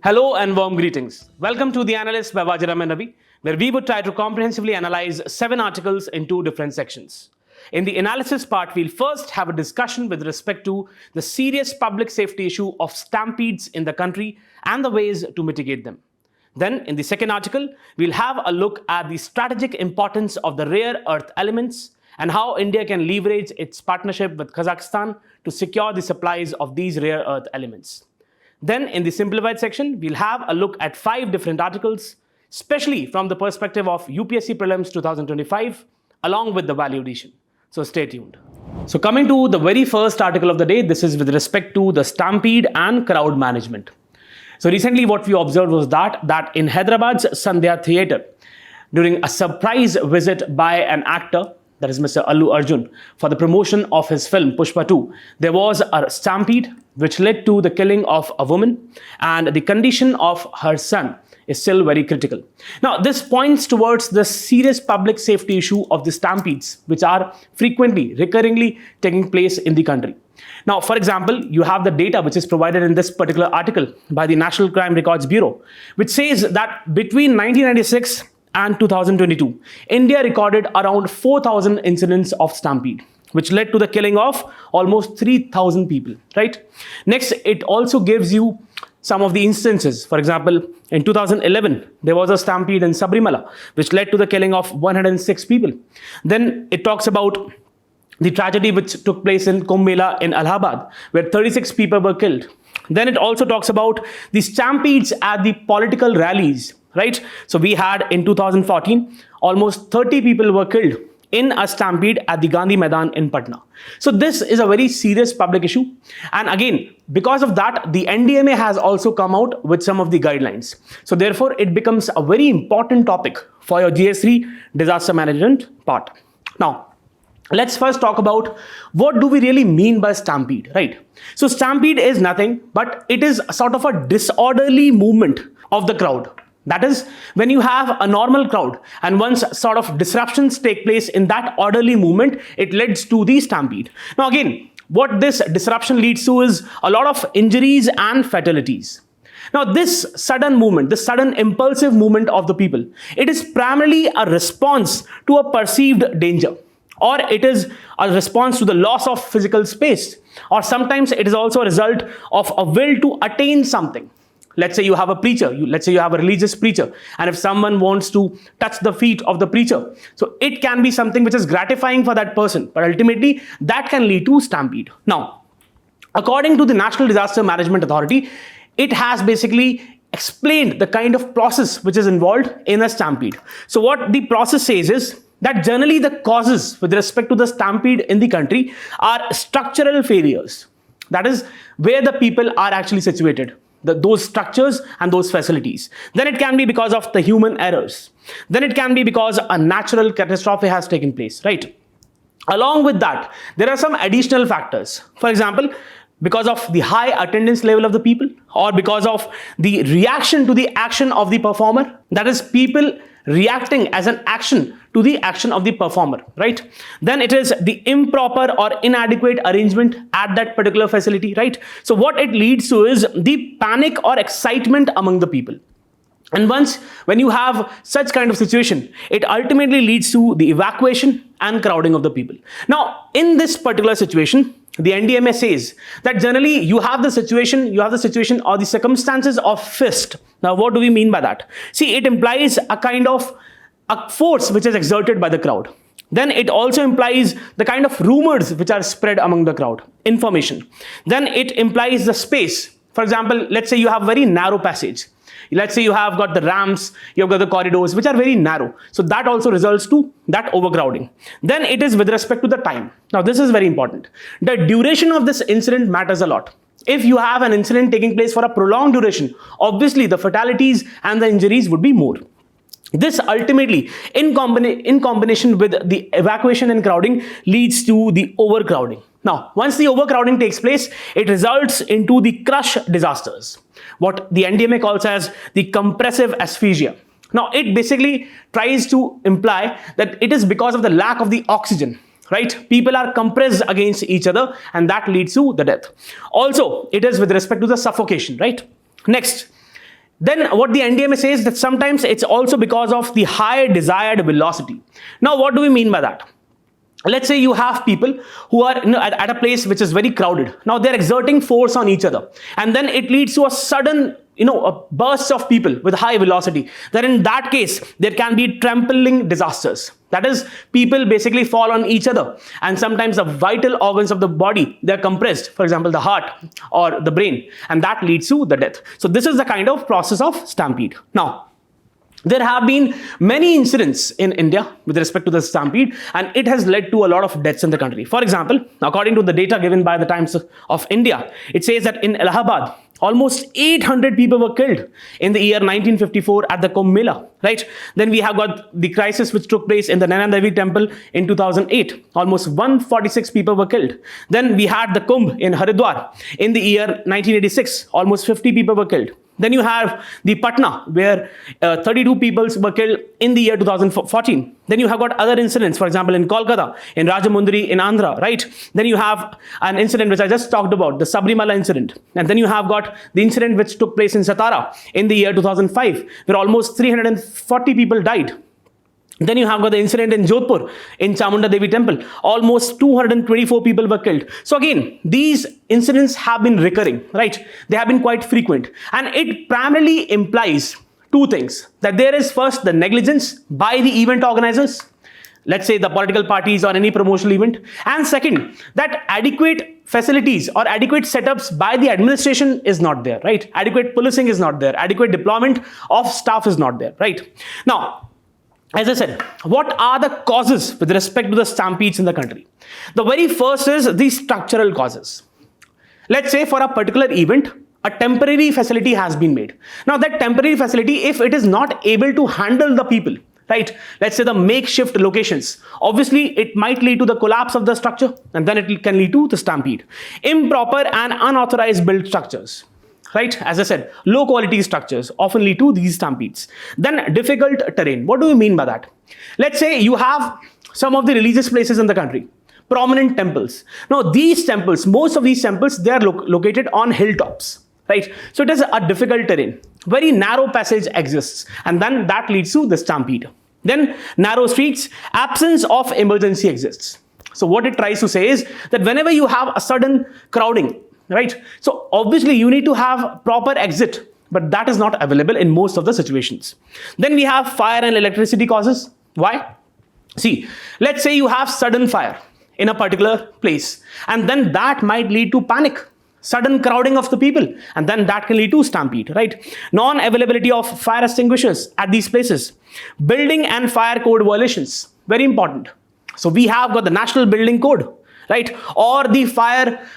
Hello and warm greetings. Welcome to the Analyst by Vajiram And Ravi, where we would try to comprehensively analyze 7 articles in 2 different sections. In the analysis part, we'll first have a discussion with respect to the serious public safety issue of stampedes in the country and the ways to mitigate them. Then, in the second article, we'll have a look at the strategic importance of the rare earth elements and how India can leverage its partnership with Kazakhstan to secure the supplies of these rare earth elements. Then in the simplified section, we'll have a look at 5 different articles, especially from the perspective of UPSC Prelims 2025, along with the value addition. So stay tuned. So coming to the very first article of the day, this is with respect to the stampede and crowd management. So recently what we observed was that in Hyderabad's Sandhya Theatre, during a surprise visit by an actor, that is Mr. Allu Arjun, for the promotion of his film Pushpa 2, there was a stampede which led to the killing of a woman, and the condition of her son is still very critical. Now, this points towards the serious public safety issue of the stampedes, which are frequently, recurringly taking place in the country. Now, for example, you have the data which is provided in this particular article by the National Crime Records Bureau, which says that between 1996 and 2022, India recorded around 4,000 incidents of stampede, which led to the killing of almost 3,000 people, right? Next, it also gives you some of the instances. For example, in 2011, there was a stampede in Sabrimala, which led to the killing of 106 people. Then it talks about the tragedy which took place in Kumbh Mela in Allahabad, where 36 people were killed. Then it also talks about the stampedes at the political rallies, right? So we had in 2014, almost 30 people were killed in a stampede at the Gandhi Maidan in Patna. So this is a very serious public issue. And again, because of that, the NDMA has also come out with some of the guidelines. So therefore, it becomes a very important topic for your GS3 disaster management part. Now, let's first talk about what do we really mean by stampede, right? So stampede is nothing, but it is sort of a disorderly movement of the crowd. That is, when you have a normal crowd and once sort of disruptions take place in that orderly movement, it leads to the stampede. Now again, what this disruption leads to is a lot of injuries and fatalities. Now this sudden movement, this sudden impulsive movement of the people, it is primarily a response to a perceived danger, or it is a response to the loss of physical space, or sometimes it is also a result of a will to attain something. Let's say you have a preacher, let's say you have a religious preacher, and if someone wants to touch the feet of the preacher, so it can be something which is gratifying for that person, but ultimately that can lead to stampede. Now, according to the National Disaster Management Authority, it has basically explained the kind of process which is involved in a stampede. So what the process says is that generally the causes with respect to the stampede in the country are structural failures. That is where the people are actually situated. Those structures and those facilities. Then it can be because of the human errors. Then it can be because a natural catastrophe has taken place, right? Along with that, there are some additional factors. For example, because of the high attendance level of the people, or because of the reaction to the action of the performer. That is, people reacting as an action to the action of the performer, right? Then it is the improper or inadequate arrangement at that particular facility, right? So what it leads to is the panic or excitement among the people. And when you have such kind of situation, it ultimately leads to the evacuation and crowding of the people. Now, in this particular situation, the NDMA says that generally you have the situation or the circumstances of fist. Now, what do we mean by that? See, it implies a kind of a force which is exerted by the crowd. Then it also implies the kind of rumors which are spread among the crowd, information. Then it implies the space. For example, let's say you have very narrow passage. Let's say you have got the ramps, you have got the corridors, which are very narrow. So that also results to that overcrowding. Then it is with respect to the time. Now this is very important. The duration of this incident matters a lot. If you have an incident taking place for a prolonged duration, obviously the fatalities and the injuries would be more. This ultimately, in combination with the evacuation and crowding, leads to the overcrowding. Now, once the overcrowding takes place, it results into the crush disasters, what the NDMA calls as the compressive asphyxia. Now, it basically tries to imply that it is because of the lack of the oxygen, right? People are compressed against each other, and that leads to the death. Also, it is with respect to the suffocation, right? Next, Then what the NDMA says that sometimes it's also because of the high desired velocity. Now, what do we mean by that? Let's say you have people who are at a place which is very crowded. Now they're exerting force on each other, and then it leads to a sudden a burst of people with high velocity. Then in that case, there can be trampling disasters. That is, people basically fall on each other, and sometimes the vital organs of the body, they're compressed, for example, the heart or the brain, and that leads to the death. So this is the kind of process of stampede. Now, there have been many incidents in India with respect to the stampede, and it has led to a lot of deaths in the country. For example, according to the data given by the Times of India, it says that in Allahabad, almost 800 people were killed in the year 1954 at the Kumbh Mela, right? Then we have got the crisis which took place in the Naina Devi temple in 2008. Almost 146 people were killed. Then we had the Kumbh in Haridwar in the year 1986. Almost 50 people were killed. Then you have the Patna, where 32 people were killed in the year 2014. Then you have got other incidents, for example, in Kolkata, in Rajamundry, in Andhra, right? Then you have an incident which I just talked about, the Sabrimala incident. And then you have got the incident which took place in Satara in the year 2005, where almost 340 people died. Then you have got the incident in Jodhpur, in Chamunda Devi temple. Almost 224 people were killed. So again, these incidents have been recurring, right? They have been quite frequent. And it primarily implies two things. That there is first the negligence by the event organizers, let's say the political parties or any promotional event. And second, that adequate facilities or adequate setups by the administration is not there, right? Adequate policing is not there. Adequate deployment of staff is not there, right? Now, as I said, what are the causes with respect to the stampedes in the country? The very first is the structural causes. Let's say for a particular event, a temporary facility has been made. Now that temporary facility, if it is not able to handle the people, right? Let's say the makeshift locations, obviously it might lead to the collapse of the structure, and then it can lead to the stampede. Improper and unauthorized built structures, right? As I said, low quality structures often lead to these stampedes. Then difficult terrain. What do we mean by that? Let's say you have some of the religious places in the country, prominent temples. Now these temples, most of these temples, they are located on hilltops, right? So it is a difficult terrain. Very narrow passage exists, and then that leads to the stampede. Then narrow streets, absence of emergency exists. So what it tries to say is that whenever you have a sudden crowding, right? So obviously you need to have proper exit, but that is not available in most of the situations. Then we have fire and electricity causes. Why? See, let's say you have sudden fire in a particular place, and then that might lead to panic, sudden crowding of the people, and then that can lead to stampede, right? Non-availability of fire extinguishers at these places. Building and fire code violations, very important. So we have got the National Building Code, right? Or the fire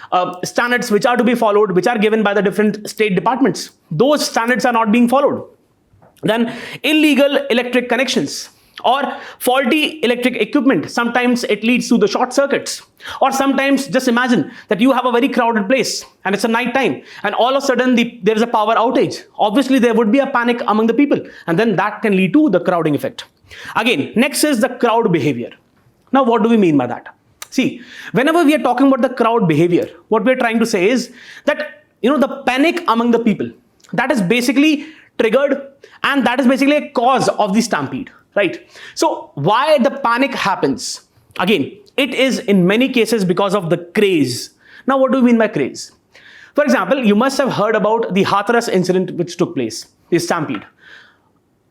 standards which are to be followed, which are given by the different state departments. Those standards are not being followed. Then illegal electric connections or faulty electric equipment. Sometimes it leads to the short circuits. Or sometimes just imagine that you have a very crowded place and it's a night time, and all of a sudden there is a power outage. Obviously there would be a panic among the people, and then that can lead to the crowding effect. Again, next is the crowd behavior. Now what do we mean by that? See, whenever we are talking about the crowd behavior, what we are trying to say is that, the panic among the people, that is basically triggered, and that is basically a cause of the stampede, right? So why the panic happens? Again, it is in many cases because of the craze. Now, what do we mean by craze? For example, you must have heard about the Hathras incident which took place, the stampede.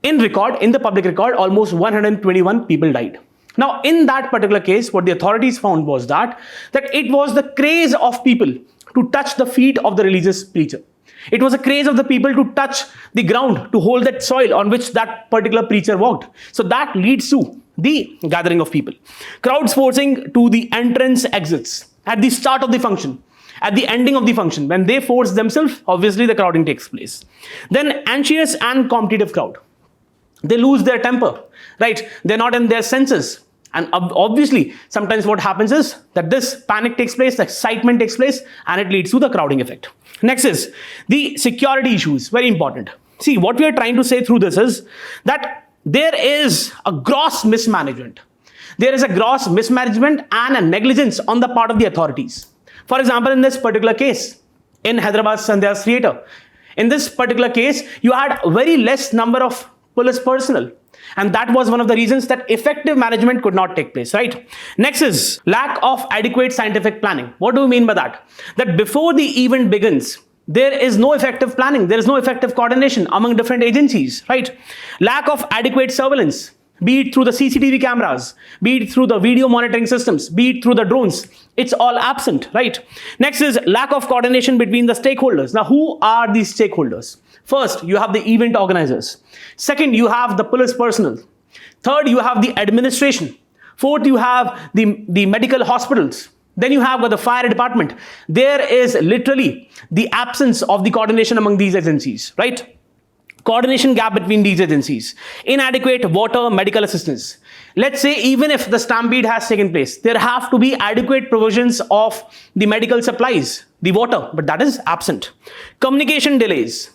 In the public record, almost 121 people died. Now, in that particular case, what the authorities found was that it was the craze of people to touch the feet of the religious preacher. It was a craze of the people to touch the ground, to hold that soil on which that particular preacher walked. So that leads to the gathering of people. Crowds forcing to the entrance exits at the start of the function, at the ending of the function. When they force themselves, obviously the crowding takes place. Then anxious and competitive crowd. They lose their temper, right? They're not in their senses. And obviously, sometimes what happens is that this panic takes place, the excitement takes place, and it leads to the crowding effect. Next is the security issues, very important. See, what we are trying to say through this is that there is a gross mismanagement. There is a gross mismanagement and a negligence on the part of the authorities. For example, in this particular case, in Hyderabad Sandhya's theatre, In this particular case, you had very less number of police personnel. And that was one of the reasons that effective management could not take place, right? Next is lack of adequate scientific planning. What do we mean by that? That before the event begins, there is no effective planning. There is no effective coordination among different agencies, right? Lack of adequate surveillance, be it through the CCTV cameras, be it through the video monitoring systems, be it through the drones. It's all absent, right? Next is lack of coordination between the stakeholders. Now, who are these stakeholders? First, you have the event organizers. Second, you have the police personnel. Third, you have the administration. Fourth, you have the medical hospitals. Then you have got the fire department. There is literally the absence of the coordination among these agencies, right? Coordination gap between these agencies. Inadequate water medical assistance. Let's say even if the stampede has taken place, there have to be adequate provisions of the medical supplies, the water, but that is absent. Communication delays.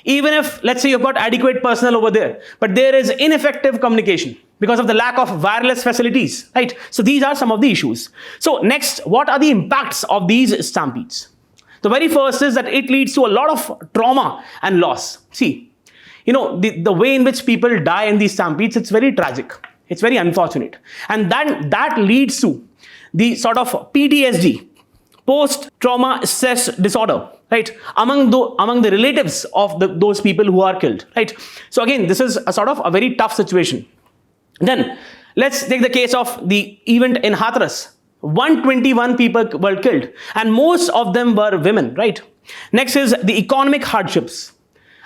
Even if, let's say, you've got adequate personnel over there, but there is ineffective communication because of the lack of wireless facilities, right? So these are some of the issues. So next, what are the impacts of these stampedes? The very first is that it leads to a lot of trauma and loss. See, you know, the way in which people die in these stampedes, it's very tragic. It's very unfortunate. And then that leads to the sort of PTSD, post-trauma stress disorder, right, among the relatives of those people who are killed, right? So again, this is a sort of a very tough situation. Then let's take the case of the event in Hathras. 121 people were killed, and most of them were women, right? Next is the economic hardships.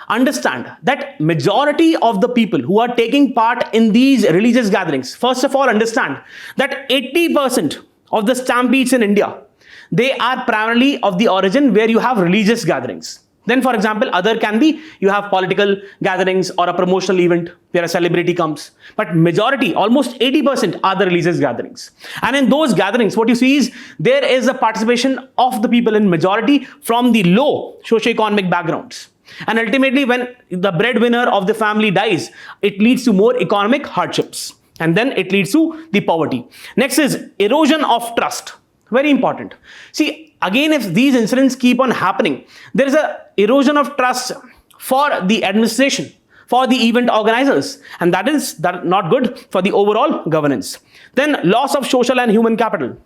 Understand that majority of the people who are taking part in these religious gatherings, first of all, understand that 80% of the stampedes in India, they are primarily of the origin where you have religious gatherings. Then, for example, other can be, you have political gatherings or a promotional event where a celebrity comes. But majority, almost 80% are the religious gatherings. And in those gatherings, what you see is there is a participation of the people in majority from the low socioeconomic backgrounds. And ultimately, when the breadwinner of the family dies, it leads to more economic hardships. And then it leads to the poverty. Next is erosion of trust. Very important. See, again, if these incidents keep on happening, there is an erosion of trust for the administration, for the event organizers, and that is not good for the overall governance. Then loss of social and human capital.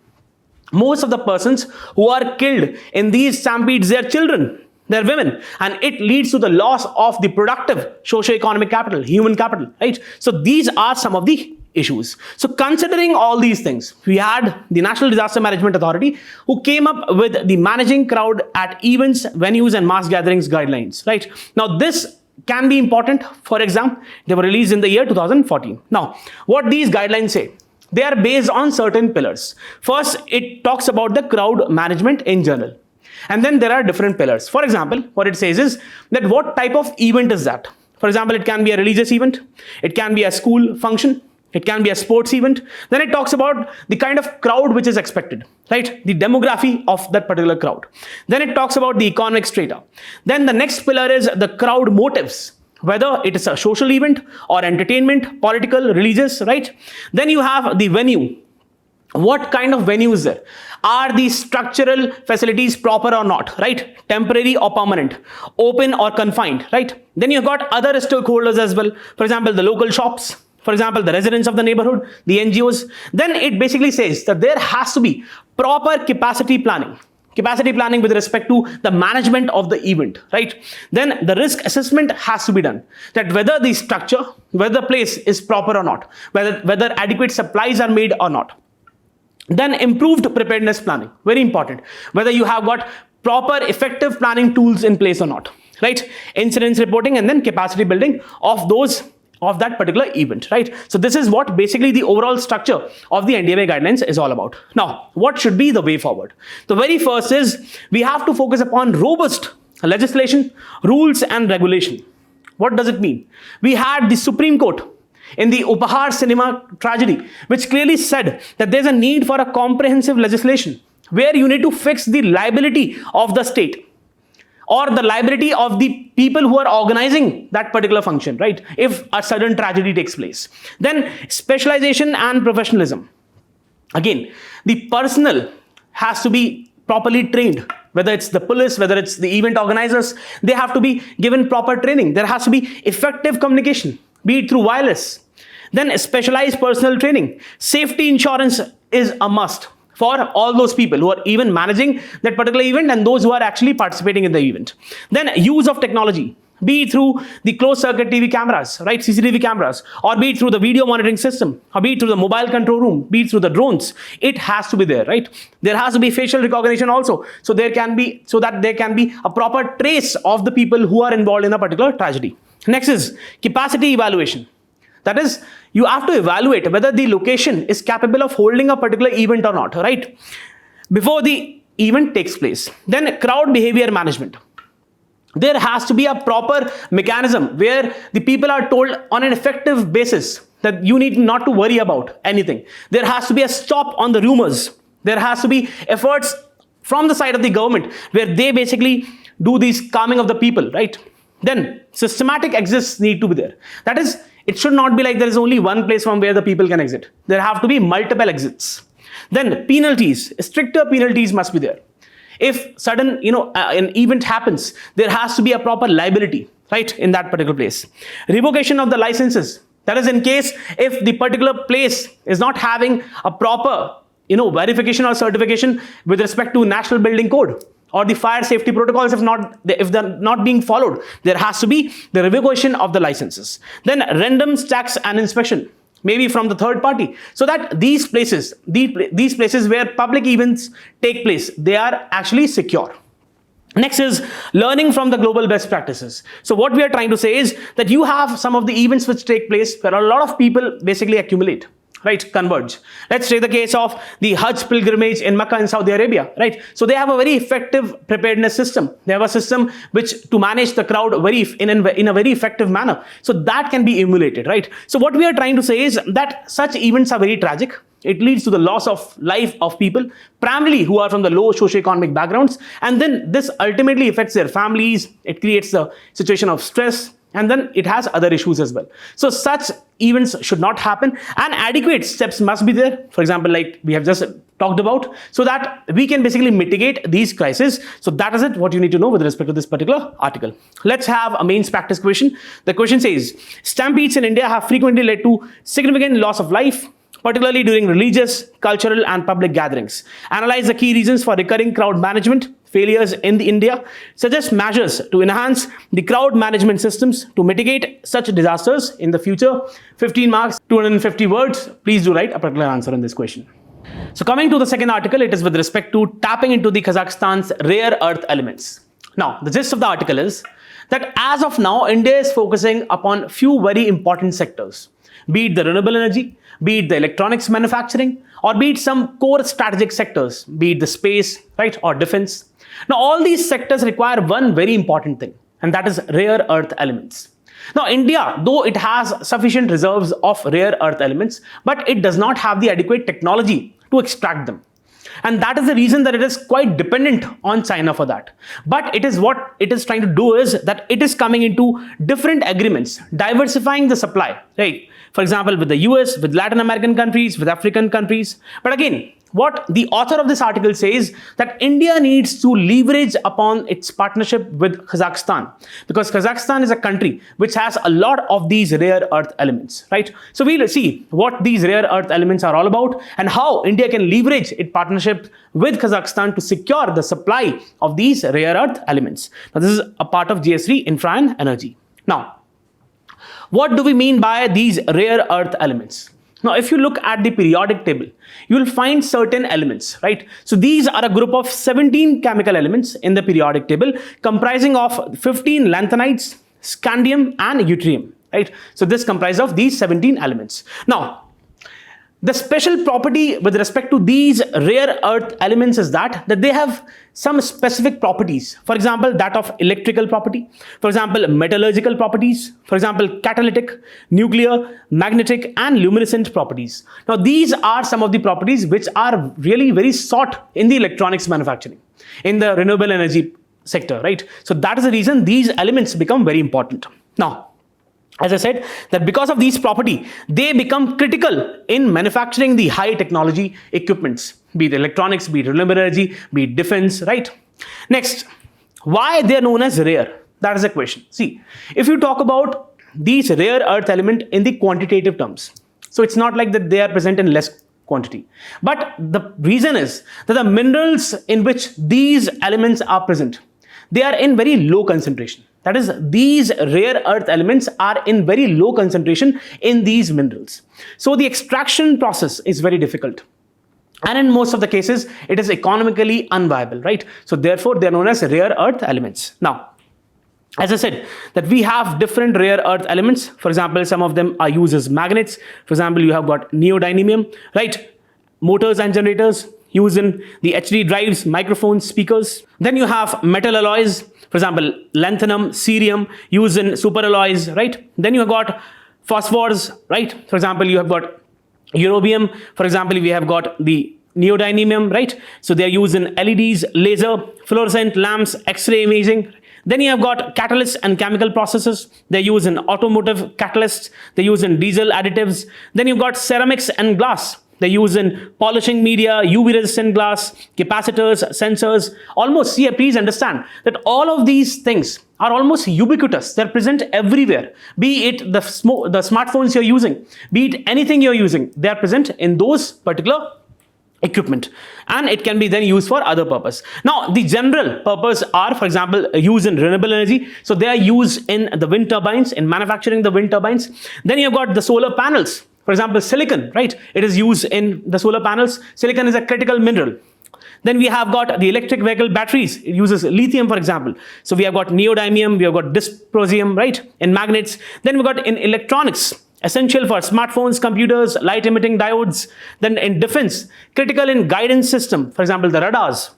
Most of the persons who are killed in these stampedes, they are children, they're women, and it leads to the loss of the productive socio-economic capital, human capital, right? So these are some of the issues. So considering all these things, we had the National Disaster Management Authority who came up with the managing crowd at events, venues and mass gatherings guidelines, right? Now this can be important for exam. They were released in the year 2014. Now, what these guidelines say, they are based on certain pillars. First, it talks about the crowd management in general. And then there are different pillars. For example, what it says is that what type of event is that? For example, it can be a religious event. It can be a school function. It can be a sports event. Then it talks about the kind of crowd which is expected, right? The demography of that particular crowd. Then it talks about the economic strata. Then the next pillar is the crowd motives, whether it is a social event or entertainment, political, religious, right? Then you have the venue. What kind of venue is there? Are these structural facilities proper or not, right? Temporary or permanent, open or confined, right? Then you've got other stakeholders as well. For example, the local shops, for example, the residents of the neighborhood, the NGOs. Then it basically says that there has to be proper capacity planning with respect to the management of the event, right? Then the risk assessment has to be done, that whether the structure, whether the place is proper or not, whether adequate supplies are made or not. Then improved preparedness planning, very important, whether you have got proper effective planning tools in place or not, right? Incidents reporting and then capacity building of that particular event, right? So this is what basically the overall structure of the NDMA guidelines is all about. Now, what should be the way forward? The very first is we have to focus upon robust legislation, rules and regulation. What does it mean? We had the Supreme Court in the Upahar cinema tragedy, which clearly said that there's a need for a comprehensive legislation where you need to fix the liability of the state or the liability of the people who are organizing that particular function, right? If a sudden tragedy takes place. Then specialization and professionalism. Again, the personnel has to be properly trained, whether it's the police, whether it's the event organizers, they have to be given proper training. There has to be effective communication, be it through wireless. Then specialized personal training. Safety insurance is a must for all those people who are even managing that particular event and those who are actually participating in the event. Then use of technology, be it through the closed circuit TV cameras, right, CCTV cameras, or be it through the video monitoring system, or be it through the mobile control room, be it through the drones. It has to be there, right? There has to be facial recognition also, so that there can be a proper trace of the people who are involved in a particular tragedy. Next is capacity evaluation. That is, you have to evaluate whether the location is capable of holding a particular event or not, right, before the event takes place. Then crowd behavior management. There has to be a proper mechanism where the people are told on an effective basis that you need not to worry about anything. There has to be a stop on the rumors. There has to be efforts from the side of the government where they basically do these calming of the people, right? Then systematic exits need to be there. That is, it should not be like there is only one place from where the people can exit. There have to be multiple exits. Then penalties, stricter penalties must be there. If sudden, an event happens, there has to be a proper liability, right, in that particular place. Revocation of the licenses. That is, in case if the particular place is not having a proper, verification or certification with respect to National Building Code, or the fire safety protocols, if they're not being followed, there has to be the revocation of the licenses. Then random tax and inspection, maybe from the third party, so that these places where public events take place, they are actually secure. Next is learning from the global best practices. So what we are trying to say is that you have some of the events which take place where a lot of people basically accumulate, right, converge. Let's take the case of the Hajj pilgrimage in Mecca in Saudi Arabia, right? So they have a very effective preparedness system. They have a system which to manage the crowd in a very effective manner. So that can be emulated, right? So what we are trying to say is that such events are very tragic. It leads to the loss of life of people, primarily who are from the low socioeconomic backgrounds. And then this ultimately affects their families. It creates a situation of stress. And then it has other issues as well. So such events should not happen, and adequate steps must be there. For example, like we have just talked about, so that we can basically mitigate these crises. So that is it, what you need to know with respect to this particular article. Let's have a mains practice question. The question says, stampedes in India have frequently led to significant loss of life, particularly during religious, cultural, and public gatherings. Analyze the key reasons for recurring crowd management failures in India. Suggest measures to enhance the crowd management systems to mitigate such disasters in the future. 15 marks, 250 words. Please do write a particular answer in this question. So coming to the second article, it is with respect to tapping into the Kazakhstan's rare earth elements. Now, the gist of the article is that as of now, India is focusing upon few very important sectors, be it the renewable energy, be it the electronics manufacturing, or be it some core strategic sectors, be it the space, right, or defense. Now, all these sectors require one very important thing, and that is rare earth elements. Now, India, though it has sufficient reserves of rare earth elements, but it does not have the adequate technology to extract them. And that is the reason that it is quite dependent on China for that. But it is what it is trying to do is that it is coming into different agreements, diversifying the supply, right? For example, with the US, with Latin American countries, with African countries. But again, what the author of this article says that India needs to leverage upon its partnership with Kazakhstan, because Kazakhstan is a country which has a lot of these rare earth elements, right? So we'll see what these rare earth elements are all about and how India can leverage its partnership with Kazakhstan to secure the supply of these rare earth elements. Now, this is a part of GS3 Infra and Energy. Now, what do we mean by these rare earth elements? Now, if you look at the periodic table, you will find certain elements, right? So these are a group of 17 chemical elements in the periodic table, comprising of 15 lanthanides, scandium, and yttrium, right? So this comprises of these 17 elements. Now, the special property with respect to these rare earth elements is that they have some specific properties. For example, that of electrical property, for example, metallurgical properties, for example, catalytic, nuclear, magnetic, and luminescent properties. Now, these are some of the properties which are really very sought in the electronics manufacturing, in the renewable energy sector, right? So that is the reason these elements become very important. Now, as I said, that because of these property, they become critical in manufacturing the high technology equipments. be it electronics, be it renewable energy, be it defense, right? Next, why they are known as rare? That is a question. See, if you talk about these rare earth element in the quantitative terms, so it's not like that they are present in less quantity. But the reason is that the minerals in which these elements are present, they are in very low concentration. That is, these rare earth elements are in very low concentration in these minerals. So the extraction process is very difficult. And in most of the cases, it is economically unviable, right? So therefore, they are known as rare earth elements. Now, as I said, that we have different rare earth elements. For example, some of them are used as magnets. For example, you have got neodymium, right? Motors and generators used in the HD drives, microphones, speakers. Then you have metal alloys. For example, lanthanum, cerium used in superalloys, right? Then you have got phosphors, right? For example, you have got eurobium. For example, we have got the neodymium, right? So they are used in LEDs, laser, fluorescent lamps, X-ray imaging. Then you have got catalysts and chemical processes. They're used in automotive catalysts. They're used in diesel additives. Then you've got ceramics and glass. They're used in polishing media, UV resistant glass, capacitors, sensors. Almost, see, please understand that all of these things are almost ubiquitous. They're present everywhere. Be it the smartphones you're using, be it anything you're using, they are present in those particular equipment, and it can be then used for other purpose. Now, the general purpose are, for example, used in renewable energy. So they are used in the wind turbines, in manufacturing the wind turbines. Then you've got the solar panels. For example, silicon, right? It is used in the solar panels. Silicon is a critical mineral. Then we have got the electric vehicle batteries. It uses lithium, for example. So we have got neodymium, we have got dysprosium, right? In magnets. Then we've got in electronics, essential for smartphones, computers, light emitting diodes. Then in defense, critical in guidance system, for example, the radars,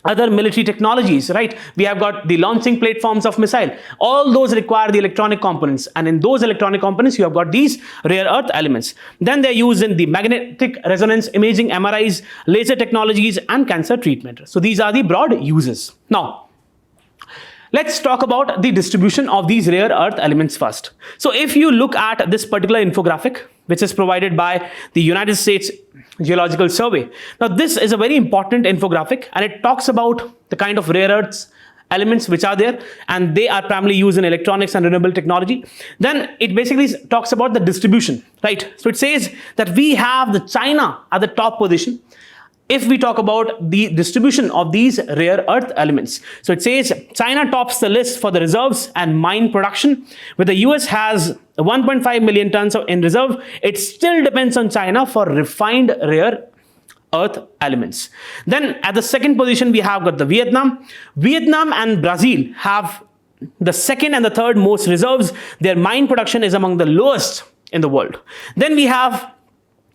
other military technologies, right? We have got the launching platforms of missile. All those require the electronic components. And in those electronic components, you have got these rare earth elements. Then they're used in the magnetic resonance imaging, MRIs, laser technologies, and cancer treatment. So these are the broad uses. Now, let's talk about the distribution of these rare earth elements first. So if you look at this particular infographic, which is provided by the United States Geological Survey. Now, this is a very important infographic, and it talks about the kind of rare earths elements which are there, and they are primarily used in electronics and renewable technology. Then it basically talks about the distribution, right? So it says that we have the China at the top position if we talk about the distribution of these rare earth elements. So it says China tops the list for the reserves and mine production, where the US has 1.5 million tons in reserve. It still depends on China for refined rare earth elements. Then at the second position, we have got the Vietnam. Vietnam and Brazil have the second and the third most reserves. Their mine production is among the lowest in the world. Then we have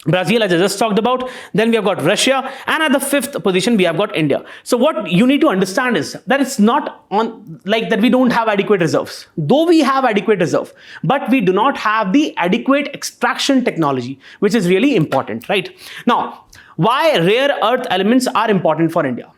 Brazil, as I just talked about. Then we have got Russia, and at the fifth position we have got India. So what you need to understand is that it's not on like that we don't have adequate reserves. Though we have adequate reserve, but we do not have the adequate extraction technology, which is really important, right? Now, why rare earth elements are important for India?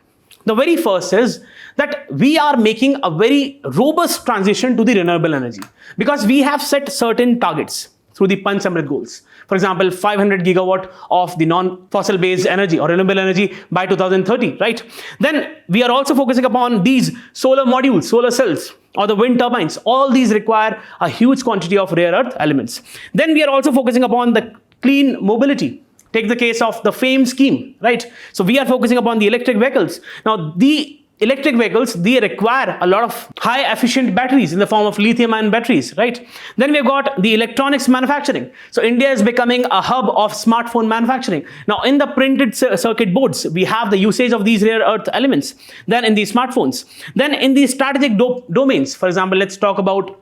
The very first is that we are making a very robust transition to the renewable energy, because we have set certain targets through the Panch Amrit goals. For example, 500 gigawatt of the non-fossil based energy or renewable energy by 2030, right? Then we are also focusing upon these solar modules, solar cells, or the wind turbines. All these require a huge quantity of rare earth elements. Then we are also focusing upon the clean mobility. Take the case of the FAME scheme, right? So we are focusing upon the electric vehicles. Now, the electric vehicles, they require a lot of high efficient batteries in the form of lithium-ion batteries, right? Then we've got the electronics manufacturing. So India is becoming a hub of smartphone manufacturing. Now, in the printed circuit boards, we have the usage of these rare earth elements. Then in the smartphones. Then in the strategic domains, for example, let's talk about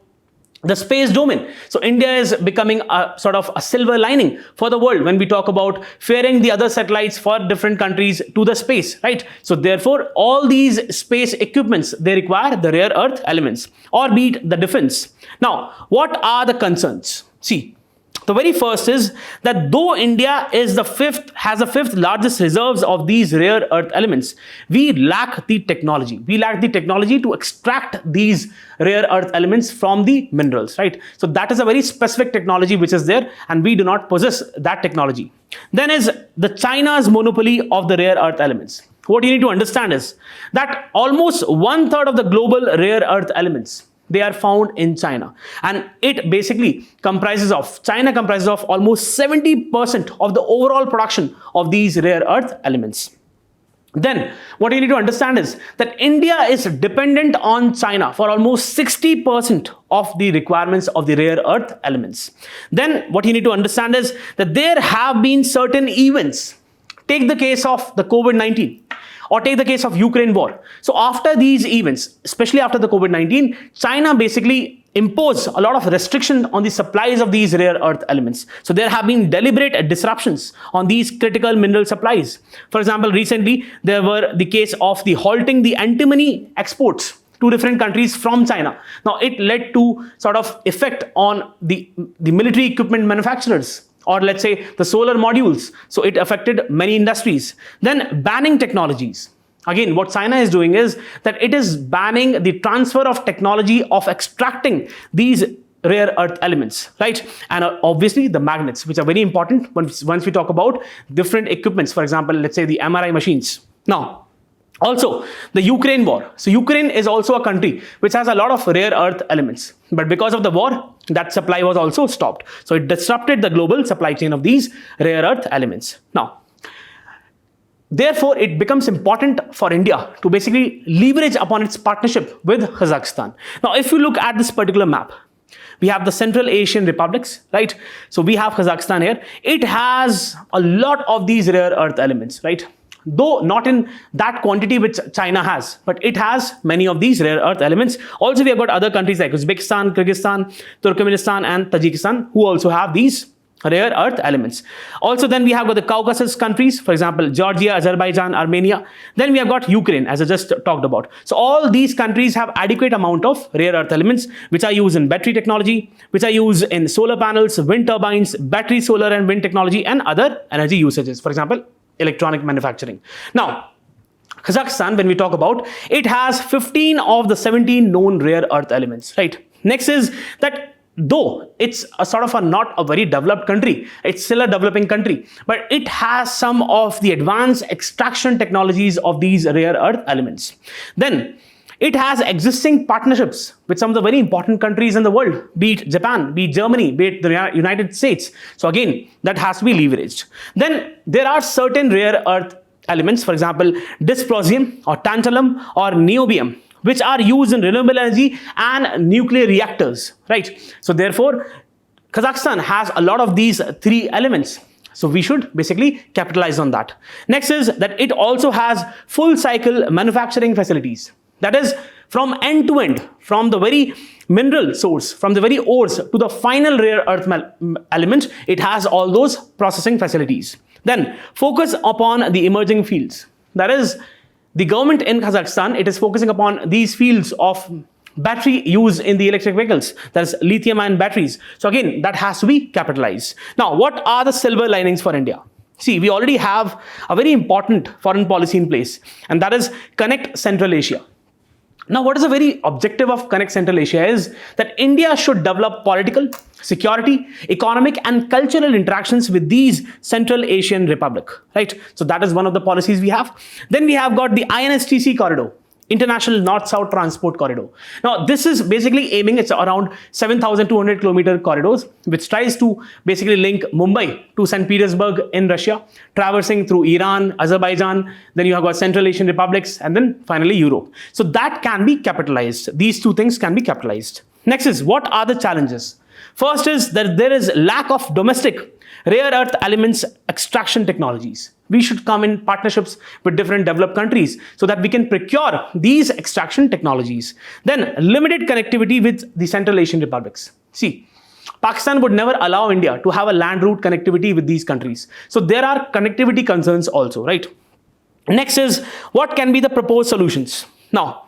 the space domain. So India is becoming a sort of a silver lining for the world when we talk about ferrying the other satellites for different countries to the space, right? So therefore, all these space equipments, they require the rare earth elements, or be it the defense. Now, what are the concerns? See, The very first is that though India has the fifth largest reserves of these rare earth elements, we lack the technology. We lack the technology to extract these rare earth elements from the minerals, right? So that is a very specific technology which is there, and we do not possess that technology. Then is the China's monopoly of the rare earth elements. What you need to understand is that almost 1/3 of the global rare earth elements, they are found in China, and it basically China comprises of almost 70% of the overall production of these rare earth elements. Then what you need to understand is that India is dependent on China for almost 60% of the requirements of the rare earth elements. Then what you need to understand is that there have been certain events. Take the case of the COVID-19, or take the case of Ukraine war. So after these events, especially after the COVID-19, China basically imposed a lot of restriction on the supplies of these rare earth elements. So there have been deliberate disruptions on these critical mineral supplies. For example, recently there were the case of the halting the antimony exports to different countries from China. Now it led to sort of effect on the military equipment manufacturers, or let's say the solar modules. So it affected many industries. Then banning technologies. Again, what China is doing is that it is banning the transfer of technology of extracting these rare earth elements, right? And obviously the magnets, which are very important once we talk about different equipments. For example, let's say the MRI machines. Now, also the Ukraine war. So Ukraine is also a country which has a lot of rare earth elements, but because of the war, that supply was also stopped. So it disrupted the global supply chain of these rare earth elements. Now, therefore, it becomes important for India to basically leverage upon its partnership with Kazakhstan. Now, if you look at this particular map, we have the Central Asian republics, right? So we have Kazakhstan here. It has a lot of these rare earth elements, right? Though not in that quantity which China has, but it has many of these rare earth elements. Also, we have got other countries like Uzbekistan, Kyrgyzstan, Turkmenistan, and Tajikistan who also have these rare earth elements. Also, then we have got the Caucasus countries, for example, Georgia, Azerbaijan, Armenia. Then we have got Ukraine, as I just talked about. So all these countries have adequate amount of rare earth elements, which are used in battery technology, which are used in solar panels, wind turbines, battery, solar and wind technology, and other energy usages. For example, electronic manufacturing. Now, Kazakhstan, when we talk about, it has 15 of the 17 known rare earth elements, right? Next is that though it's a sort of not a very developed country, it's still a developing country, but it has some of the advanced extraction technologies of these rare earth elements. Then it has existing partnerships with some of the very important countries in the world, be it Japan, be it Germany, be it the United States. So again, that has to be leveraged. Then there are certain rare earth elements, for example, dysprosium or tantalum or niobium, which are used in renewable energy and nuclear reactors, right? So therefore, Kazakhstan has a lot of these three elements. So we should basically capitalize on that. Next is that it also has full cycle manufacturing facilities. That is, from end to end, from the very mineral source, from the very ores to the final rare earth element, it has all those processing facilities. Then focus upon the emerging fields. That is, the government in Kazakhstan, it is focusing upon these fields of battery used in the electric vehicles, that is lithium-ion batteries. So again, that has to be capitalized. Now, what are the silver linings for India? See, we already have a very important foreign policy in place, and that is Connect Central Asia. Now, what is the very objective of Connect Central Asia is that India should develop political, security, economic and cultural interactions with these Central Asian Republic, right? So that is one of the policies we have. Then we have got the INSTC corridor, International North-South Transport Corridor. Now, this is basically aiming, it's around 7,200 kilometer corridors, which tries to basically link Mumbai to St. Petersburg in Russia, traversing through Iran, Azerbaijan, then you have got Central Asian republics, and then finally Europe. So that can be capitalized. These two things can be capitalized. Next is, what are the challenges? First is that there is lack of domestic rare earth elements extraction technologies. We should come in partnerships with different developed countries so that we can procure these extraction technologies. Then limited connectivity with the Central Asian republics. See, Pakistan would never allow India to have a land route connectivity with these countries. So there are connectivity concerns also, right? Next is, what can be the proposed solutions? Now,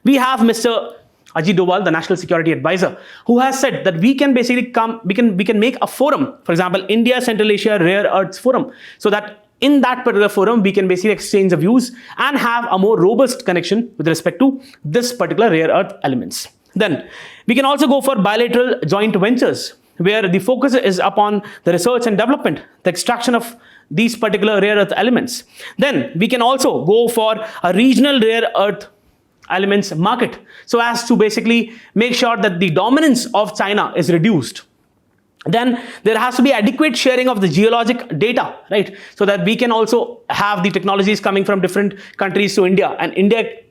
we have Mr. Ajit Doval, the National Security Advisor, who has said that we can basically we can make a forum, for example, India Central Asia Rare Earths Forum, so that in that particular forum, we can basically exchange the views and have a more robust connection with respect to this particular rare earth elements. Then we can also go for bilateral joint ventures, where the focus is upon the research and development, the extraction of these particular rare earth elements. Then we can also go for a regional rare earth elements market, so as to basically make sure that the dominance of China is reduced. Then there has to be adequate sharing of the geologic data, right? So that we can also have the technologies coming from different countries to India, and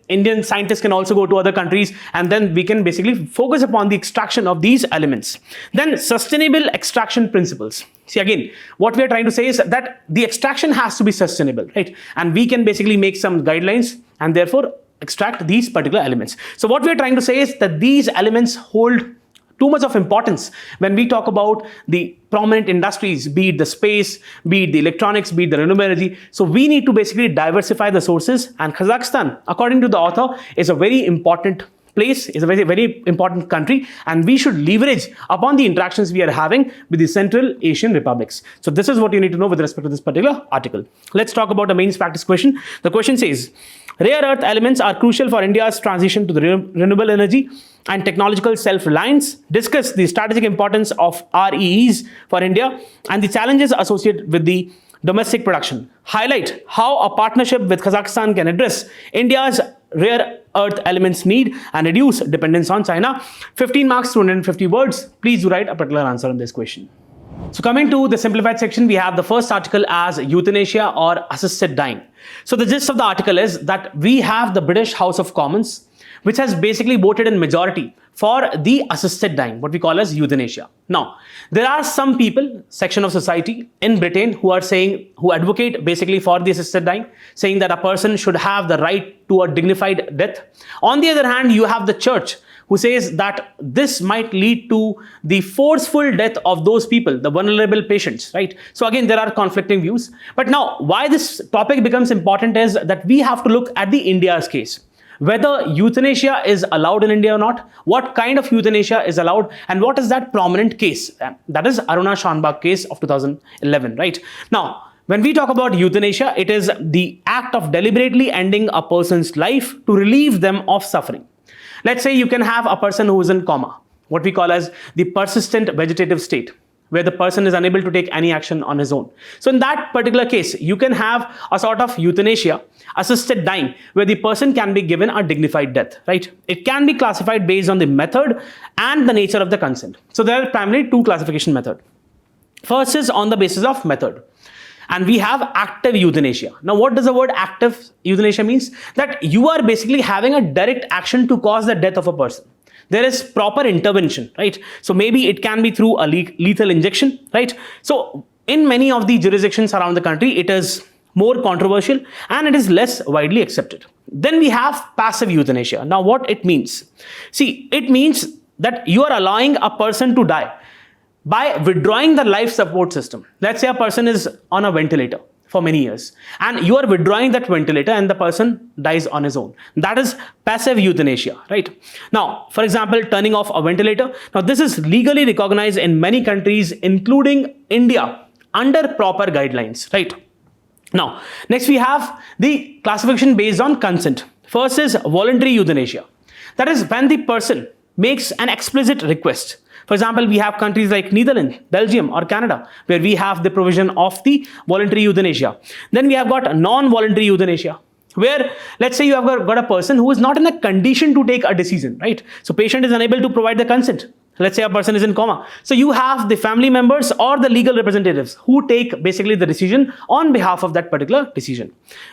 Indian scientists can also go to other countries, and then we can basically focus upon the extraction of these elements. Then sustainable extraction principles. See, again, what we are trying to say is that the extraction has to be sustainable, right? And we can basically make some guidelines and therefore extract these particular elements. So what we are trying to say is that these elements hold too much of importance when we talk about the prominent industries, be it the space, be it the electronics, be it the renewable energy. So we need to basically diversify the sources, and Kazakhstan, according to the author, is a very important place, is a very, very important country, and we should leverage upon the interactions we are having with the Central Asian republics. So this is what you need to know with respect to this particular article. Let's talk about a mains practice question. The question says, rare earth elements are crucial for India's transition to the renewable energy and technological self-reliance. Discuss the strategic importance of REEs for India and the challenges associated with the domestic production. Highlight how a partnership with Kazakhstan can address India's rare earth elements need and reduce dependence on China. 15 marks, 250 words. Please do write a particular answer on this question. So coming to the simplified section, we have the first article as euthanasia or assisted dying. So the gist of the article is that we have the British House of Commons, which has basically voted in majority for the assisted dying, what we call as euthanasia. Now, there are some people, section of society in Britain who advocate basically for the assisted dying, saying that a person should have the right to a dignified death. On the other hand, you have the church who says that this might lead to the forceful death of those people, the vulnerable patients, right? So again, there are conflicting views. But now, why this topic becomes important is that we have to look at the India's case. Whether euthanasia is allowed in India or not, what kind of euthanasia is allowed, and what is that prominent case? That is Aruna Shanbag case of 2011, right? Now, when we talk about euthanasia, it is the act of deliberately ending a person's life to relieve them of suffering. Let's say you can have a person who is in coma, what we call as the persistent vegetative state, where the person is unable to take any action on his own. So in that particular case, you can have a sort of euthanasia, assisted dying, where the person can be given a dignified death, right? It can be classified based on the method and the nature of the consent. So there are primarily two classification methods. First is on the basis of method. And we have active euthanasia. Now, what does the word active euthanasia means? That you are basically having a direct action to cause the death of a person. There is proper intervention, right? So maybe it can be through a lethal injection, right? So in many of the jurisdictions around the country, it is more controversial and it is less widely accepted. Then we have passive euthanasia. Now, what it means? See, it means that you are allowing a person to die by withdrawing the life support system. Let's say a person is on a ventilator for many years, and you are withdrawing that ventilator and the person dies on his own. That is passive euthanasia, right? Now, for example, turning off a ventilator. Now, this is legally recognized in many countries, including India, under proper guidelines, right? Now, next we have the classification based on consent. First is voluntary euthanasia. That is when the person makes an explicit request. For example, we have countries like Netherlands, Belgium or Canada, where we have the provision of the voluntary euthanasia. Then we have got non-voluntary euthanasia, where let's say you have got a person who is not in a condition to take a decision, right? So patient is unable to provide the consent. Let's say a person is in coma. So you have the family members or the legal representatives who take basically the decision on behalf of that particular decision,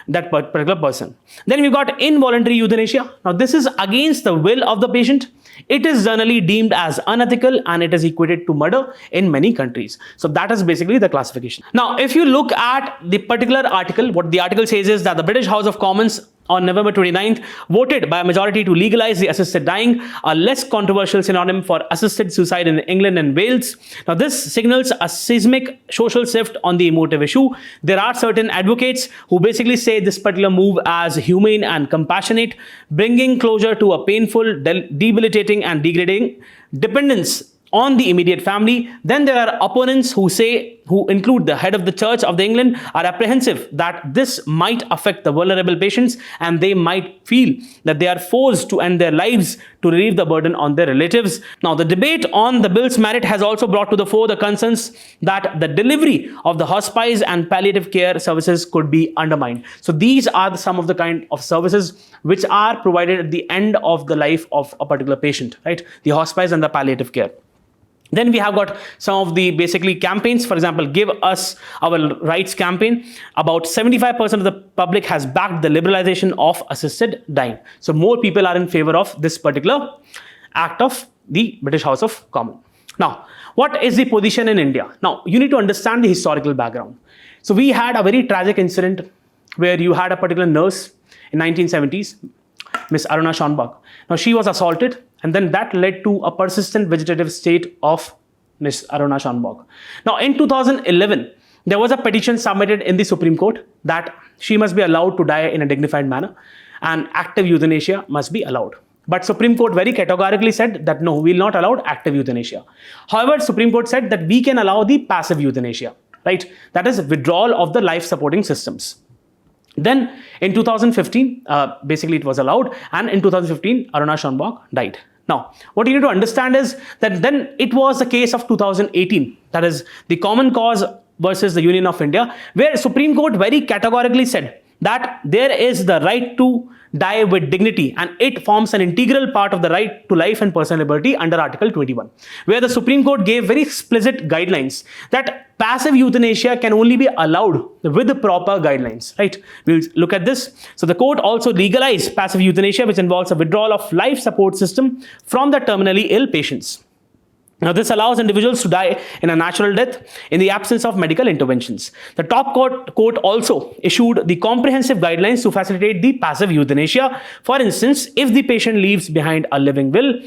that particular person. Then we've got involuntary euthanasia. Now this is against the will of the patient. It is generally deemed as unethical and it is equated to murder in many countries. So that is basically the classification. Now, if you look at the particular article, what the article says is that the British House of Commons on November 29th, voted by a majority to legalize the assisted dying, a less controversial synonym for assisted suicide in England and Wales. Now, this signals a seismic social shift on the emotive issue. There are certain advocates who basically say this particular move as humane and compassionate, bringing closure to a painful, debilitating, and degrading dependence on the immediate family. Then there are opponents who include the head of the Church of England, are apprehensive that this might affect the vulnerable patients and they might feel that they are forced to end their lives to relieve the burden on their relatives. Now, the debate on the bill's merit has also brought to the fore the concerns that the delivery of the hospice and palliative care services could be undermined. So these are some of the kind of services which are provided at the end of the life of a particular patient, right? The hospice and the palliative care. Then we have got some of the basically campaigns. For example, Give Us Our Rights campaign. About 75% of the public has backed the liberalization of assisted dying. So more people are in favor of this particular act of the British House of Commons. Now, what is the position in India? Now, you need to understand the historical background. So we had a very tragic incident where you had a particular nurse in 1970s, Miss Aruna Schonbach. Now, she was assaulted, and then that led to a persistent vegetative state of Miss Aruna Schonbach. Now, in 2011, there was a petition submitted in the Supreme Court that she must be allowed to die in a dignified manner and active euthanasia must be allowed. But Supreme Court very categorically said that no, we will not allow active euthanasia. However, Supreme Court said that we can allow the passive euthanasia, right? That is withdrawal of the life supporting systems. Then in 2015, basically it was allowed, and in 2015, Aruna Schonbach died. Now, what you need to understand is that then it was the case of 2018, that is the Common Cause versus the Union of India, where Supreme Court very categorically said that there is the right to die with dignity, and it forms an integral part of the right to life and personal liberty under Article 21, where the Supreme Court gave very explicit guidelines that passive euthanasia can only be allowed with the proper guidelines, right? We'll look at this. So the court also legalized passive euthanasia, which involves a withdrawal of life support system from the terminally ill patients. Now, this allows individuals to die in a natural death in the absence of medical interventions. The top court also issued the comprehensive guidelines to facilitate the passive euthanasia. For instance, if the patient leaves behind a living will,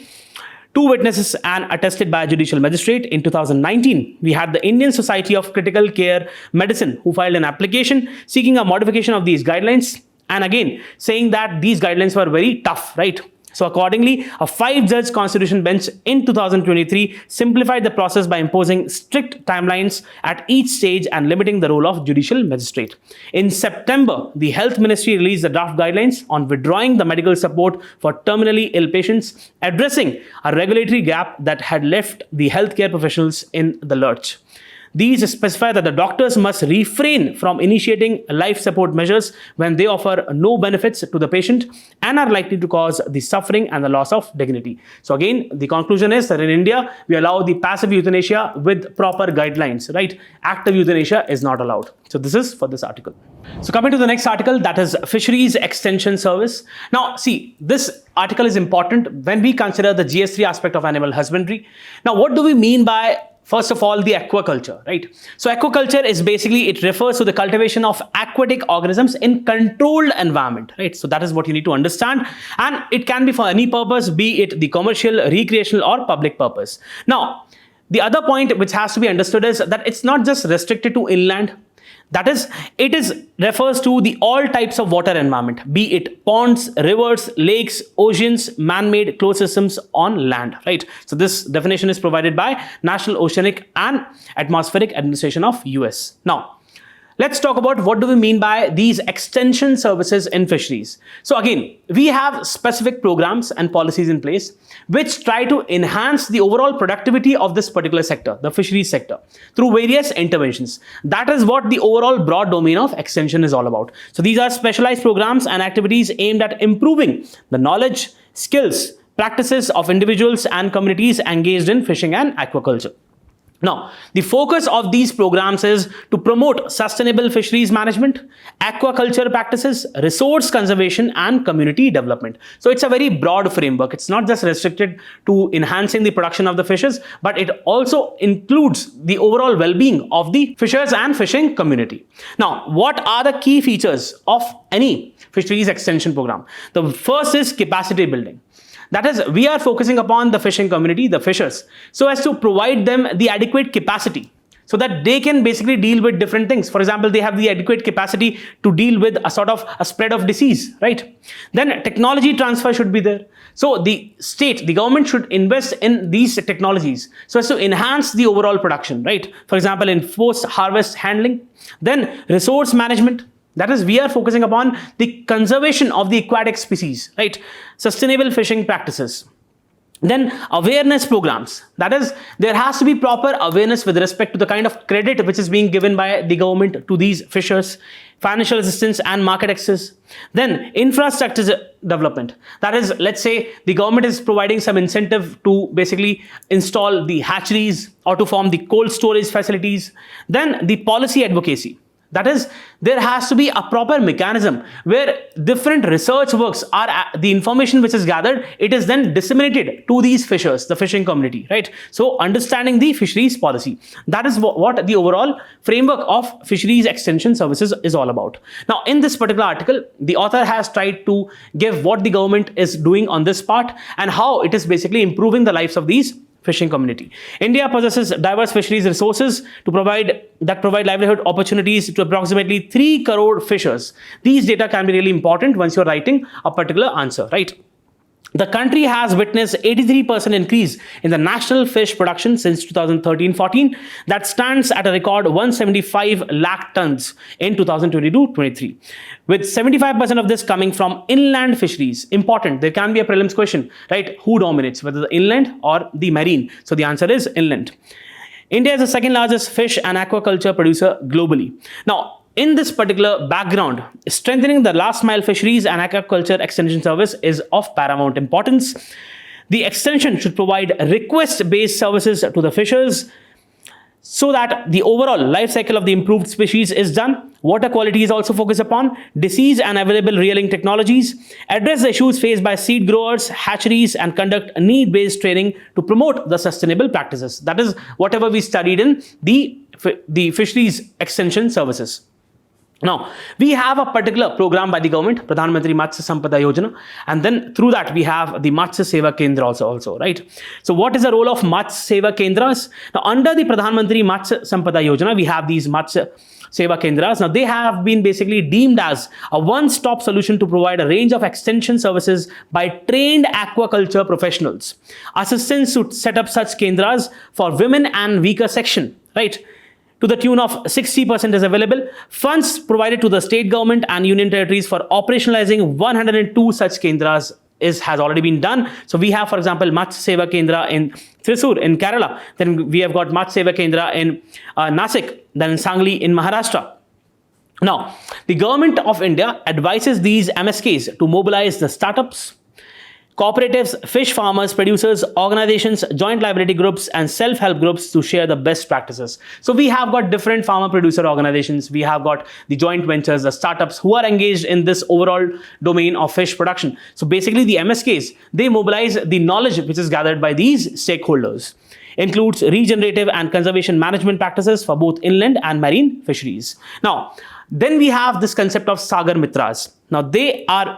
2 witnesses and attested by a judicial magistrate. In 2019, we had the Indian Society of Critical Care Medicine who filed an application seeking a modification of these guidelines, and again saying that these guidelines were very tough, right? So accordingly, a 5-judge constitution bench in 2023 simplified the process by imposing strict timelines at each stage and limiting the role of judicial magistrate. In September, the Health Ministry released the draft guidelines on withdrawing the medical support for terminally ill patients, addressing a regulatory gap that had left the healthcare professionals in the lurch. These specify that the doctors must refrain from initiating life support measures when they offer no benefits to the patient and are likely to cause the suffering and the loss of dignity. So again, the conclusion is that in India, we allow the passive euthanasia with proper guidelines, right? Active euthanasia is not allowed. So this is for this article. So coming to the next article, that is Fisheries Extension Service. Now, see, this article is important when we consider the GS3 aspect of animal husbandry. Now, what do we mean by, first of all, the aquaculture, right? So aquaculture is basically, it refers to the cultivation of aquatic organisms in controlled environment, right? So that is what you need to understand. And it can be for any purpose, be it the commercial, recreational or public purpose. Now, the other point which has to be understood is that it's not just restricted to inland. That is, refers to the all types of water environment, be it ponds, rivers, lakes, oceans, man-made closed systems on land, right? So this definition is provided by National Oceanic and Atmospheric Administration of US. Now, let's talk about what do we mean by these extension services in fisheries. So again, we have specific programs and policies in place which try to enhance the overall productivity of this particular sector, the fisheries sector, through various interventions. That is what the overall broad domain of extension is all about. So these are specialized programs and activities aimed at improving the knowledge, skills, practices of individuals and communities engaged in fishing and aquaculture. Now, the focus of these programs is to promote sustainable fisheries management, aquaculture practices, resource conservation, and community development. So it's a very broad framework. It's not just restricted to enhancing the production of the fishes, but it also includes the overall well-being of the fishers and fishing community. Now, what are the key features of any fisheries extension program? The first is capacity building. That is, we are focusing upon the fishing community, the fishers, so as to provide them the adequate capacity so that they can basically deal with different things. For example, they have the adequate capacity to deal with a sort of a spread of disease, right? Then technology transfer should be there. So the state, the government should invest in these technologies so as to enhance the overall production, right? For example, in post-harvest handling, then resource management. That is, we are focusing upon the conservation of the aquatic species, right? Sustainable fishing practices. Then awareness programs. That is, there has to be proper awareness with respect to the kind of credit which is being given by the government to these fishers, financial assistance and market access. Then infrastructure development. That is, let's say the government is providing some incentive to basically install the hatcheries or to form the cold storage facilities. Then the policy advocacy. That is, there has to be a proper mechanism where different research works are the information which is gathered, it is then disseminated to these fishers, the fishing community, right? So understanding the fisheries policy. That is what the overall framework of fisheries extension services is all about. Now, in this particular article, the author has tried to give what the government is doing on this part and how it is basically improving the lives of these fishing community. India possesses diverse fisheries resources provide livelihood opportunities to approximately 3 crore fishers. These data can be really important once you're writing a particular answer, right? The country has witnessed 83% increase in the national fish production since 2013-14. That stands at a record 175 lakh tons in 2022-23. With 75% of this coming from inland fisheries. Important, there can be a prelims question, right? Who dominates, whether the inland or the marine? So the answer is inland. India is the second largest fish and aquaculture producer globally. Now, in this particular background, strengthening the last mile fisheries and aquaculture extension service is of paramount importance. The extension should provide request-based services to the fishers so that the overall life cycle of the improved species is done. Water quality is also focused upon, disease and available reeling technologies, address the issues faced by seed growers, hatcheries, and conduct need-based training to promote the sustainable practices. That is whatever we studied in the fisheries extension services. Now, we have a particular program by the government, Pradhan Mantri Matsya Sampada Yojana, and then through that we have the Matsya Seva Kendra also, right? So what is the role of Matsya Seva Kendras? Now, under the Pradhan Mantri Matsya Sampada Yojana, we have these Matsya Seva Kendras. Now, they have been basically deemed as a one-stop solution to provide a range of extension services by trained aquaculture professionals. Assistance to set up such Kendras for women and weaker section, right? To the tune of 60% is available. Funds provided to the state government and union territories for operationalizing 102 such kendras has already been done. So we have, for example, Matsya Seva Kendra in Thrissur in Kerala. Then we have got Matsya Seva Kendra in Nasik, then in Sangli in Maharashtra. Now, the government of India advises these MSKs to mobilize the startups, cooperatives, fish farmers, producers, organizations, joint liability groups, and self-help groups to share the best practices. So we have got different farmer producer organizations. We have got the joint ventures, the startups who are engaged in this overall domain of fish production. So basically the MSKs, they mobilize the knowledge which is gathered by these stakeholders. Includes regenerative and conservation management practices for both inland and marine fisheries. Now, then we have this concept of Sagar Mitras. Now,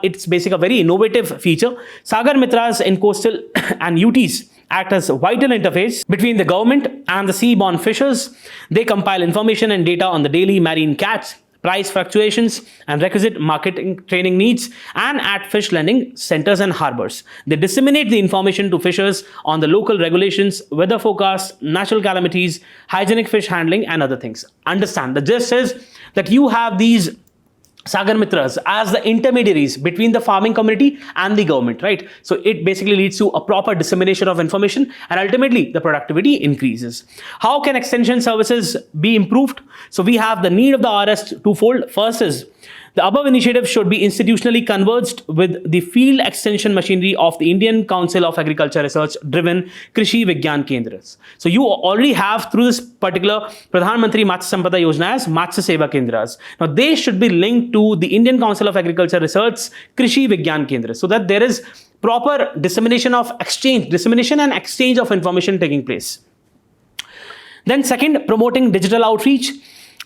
it's basically a very innovative feature. Sagar Mitras in coastal and UTs act as a vital interface between the government and the seaborne fishers. They compile information and data on the daily marine catch, price fluctuations, and requisite marketing training needs, and at fish landing centers and harbors. They disseminate the information to fishers on the local regulations, weather forecasts, natural calamities, hygienic fish handling, and other things. Understand, the gist is that you have these Sagar Mitras as the intermediaries between the farming community and the government, right? So it basically leads to a proper dissemination of information and ultimately the productivity increases. How can extension services be improved? So we have the need of the RS twofold. First is The above initiative should be institutionally converged with the field extension machinery of the Indian Council of Agriculture Research driven Krishi Vigyan Kendras. So you already have through this particular Pradhan Mantri Matsya Sampada Yojana as Matsya Seva Kendras. Now they should be linked to the Indian Council of Agriculture Research Krishi Vigyan Kendras so that there is proper dissemination and exchange of information taking place. Then second, promoting digital outreach.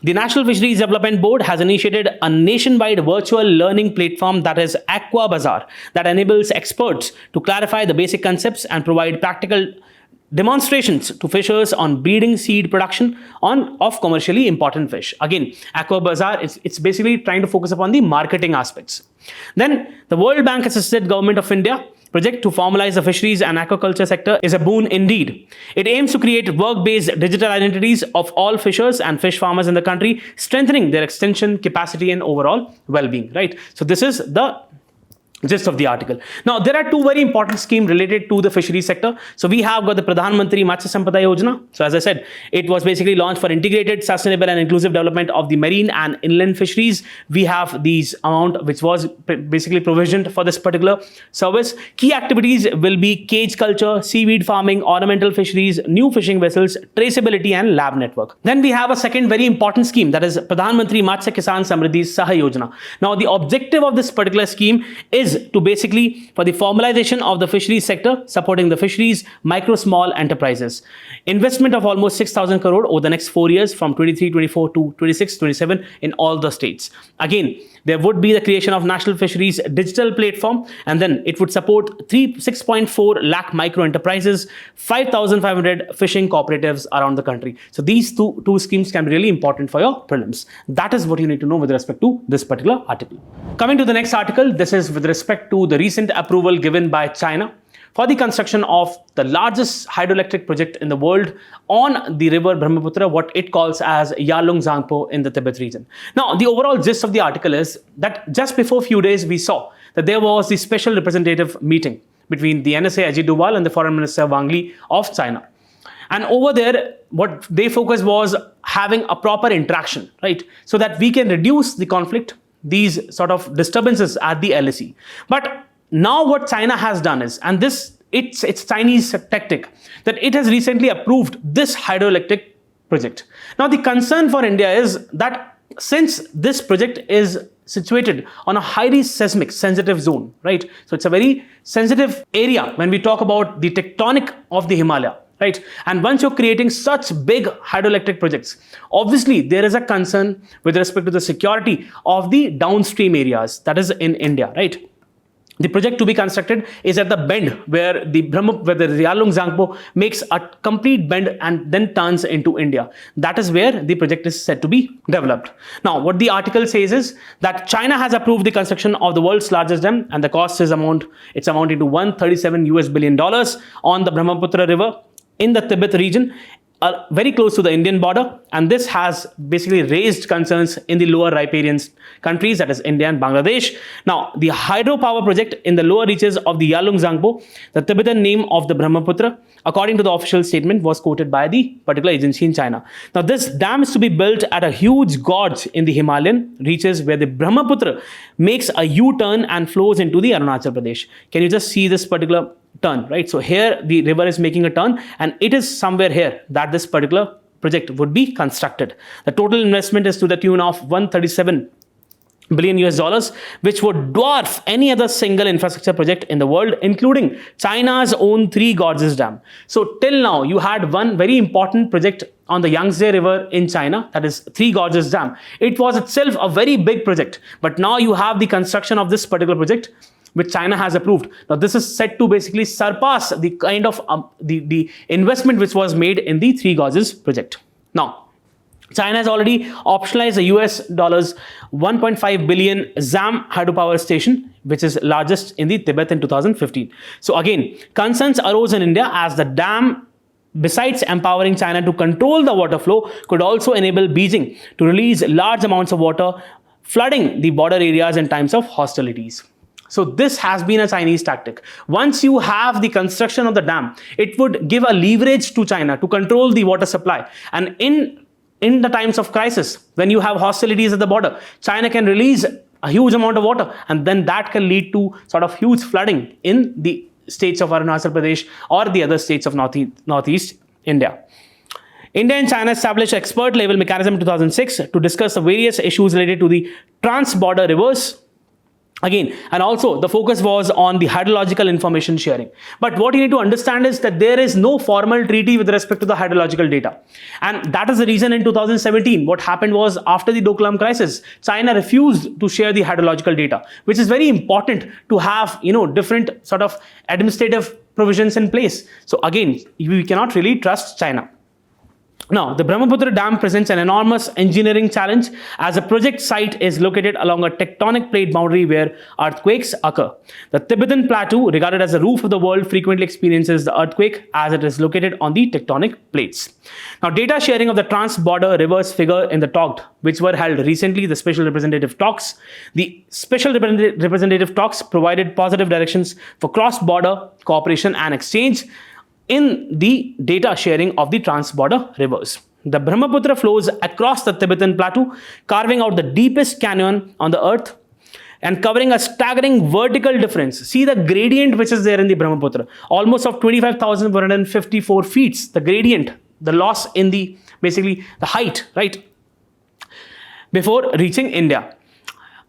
The National Fisheries Development Board has initiated a nationwide virtual learning platform that is Aqua Bazaar that enables experts to clarify the basic concepts and provide practical demonstrations to fishers on breeding seed production of commercially important fish. Again, Aqua Bazaar, it's basically trying to focus upon the marketing aspects. Then the World Bank assisted Government of India project to formalize the fisheries and aquaculture sector is a boon indeed. It aims to create work-based digital identities of all fishers and fish farmers in the country, strengthening their extension capacity and overall well-being, right? So this is the gist of the article. Now, there are two very important schemes related to the fishery sector. So we have got the Pradhan Mantri Matsya Sampada Yojana. So as I said, it was basically launched for integrated, sustainable and inclusive development of the marine and inland fisheries. We have these amount which was basically provisioned for this particular service. Key activities will be cage culture, seaweed farming, ornamental fisheries, new fishing vessels, traceability and lab network. Then we have a second very important scheme, that is Pradhan Mantri Matsya Kisan Samriddhi Saha Yojana. Now, the objective of this particular scheme is to basically for the formalization of the fisheries sector, supporting the fisheries, micro, small enterprises. Investment of almost 6,000 crore over the next 4 years from 23-24 to 26-27 in all the states. Again, there would be the creation of National Fisheries digital platform, and then it would support 6.4 lakh micro enterprises, 5,500 fishing cooperatives around the country. So these two schemes can be really important for your prelims. That is what you need to know with respect to this particular article. Coming to the next article, this is with respect to the recent approval given by China for the construction of the largest hydroelectric project in the world on the river Brahmaputra, what it calls as Yarlung Zangpo in the Tibet region. Now, the overall gist of the article is that just before a few days, we saw that there was the special representative meeting between the NSA Ajit Doval and the Foreign Minister Wang Li of China. And over there, what they focused was having a proper interaction, right? So that we can reduce the conflict, these sort of disturbances at the LAC. But now what China has done is, and it's Chinese tactic, that it has recently approved this hydroelectric project. Now the concern for India is that since this project is situated on a highly seismic sensitive zone, right? So it's a very sensitive area when we talk about the tectonic of the Himalaya, right? And once you're creating such big hydroelectric projects, obviously there is a concern with respect to the security of the downstream areas, that is in India, right? The project to be constructed is at the bend where the Yarlung Zangpo makes a complete bend and then turns into India. That is where the project is said to be developed. Now, what the article says is that China has approved the construction of the world's largest dam, and the cost is amounting to $137 billion on the Brahmaputra River in the Tibet region, very close to the Indian border, and this has basically raised concerns in the lower riparian countries, that is India and Bangladesh. Now, the hydropower project in the lower reaches of the Yarlung Zangpo, the Tibetan name of the Brahmaputra, according to the official statement, was quoted by the particular agency in China. Now, this dam is to be built at a huge gorge in the Himalayan reaches where the Brahmaputra makes a U-turn and flows into the Arunachal Pradesh. Can you just see this particular turn, right? So here the river is making a turn, and it is somewhere here that this particular project would be constructed. The total investment is to the tune of $137 billion, which would dwarf any other single infrastructure project in the world, including China's own Three Gorges Dam. So till now, you had one very important project on the Yangtze River in China, that is Three Gorges Dam. It was itself a very big project, but now you have the construction of this particular project which China has approved. Now, this is set to basically surpass the kind of the investment which was made in the Three Gorges project. Now, China has already optionalized the US $1.5 billion ZAM hydropower station, which is largest in the Tibet in 2015. So again, concerns arose in India as the dam, besides empowering China to control the water flow, could also enable Beijing to release large amounts of water, flooding the border areas in times of hostilities. So this has been a Chinese tactic. Once you have the construction of the dam, it would give a leverage to China to control the water supply. And in the times of crisis, when you have hostilities at the border, China can release a huge amount of water, and then that can lead to sort of huge flooding in the states of Arunachal Pradesh or the other states of Northeast India. India and China established expert level mechanism in 2006 to discuss the various issues related to the trans-border rivers. Again, and also the focus was on the hydrological information sharing. But what you need to understand is that there is no formal treaty with respect to the hydrological data. And that is the reason in 2017, what happened was after the Doklam crisis, China refused to share the hydrological data, which is very important to have, different sort of administrative provisions in place. So again, we cannot really trust China. Now, the Brahmaputra Dam presents an enormous engineering challenge as the project site is located along a tectonic plate boundary where earthquakes occur. The Tibetan Plateau, regarded as the roof of the world, frequently experiences the earthquake as it is located on the tectonic plates. Now, data sharing of the trans-border rivers figure in the talk, which were held recently, the special representative talks. The special representative talks provided positive directions for cross-border cooperation and exchange in the data sharing of the trans-border rivers. The Brahmaputra flows across the Tibetan Plateau, carving out the deepest canyon on the earth and covering a staggering vertical difference. See the gradient which is there in the Brahmaputra, almost of 25,154 feet. The gradient, the loss in the, basically the height, right, before reaching India.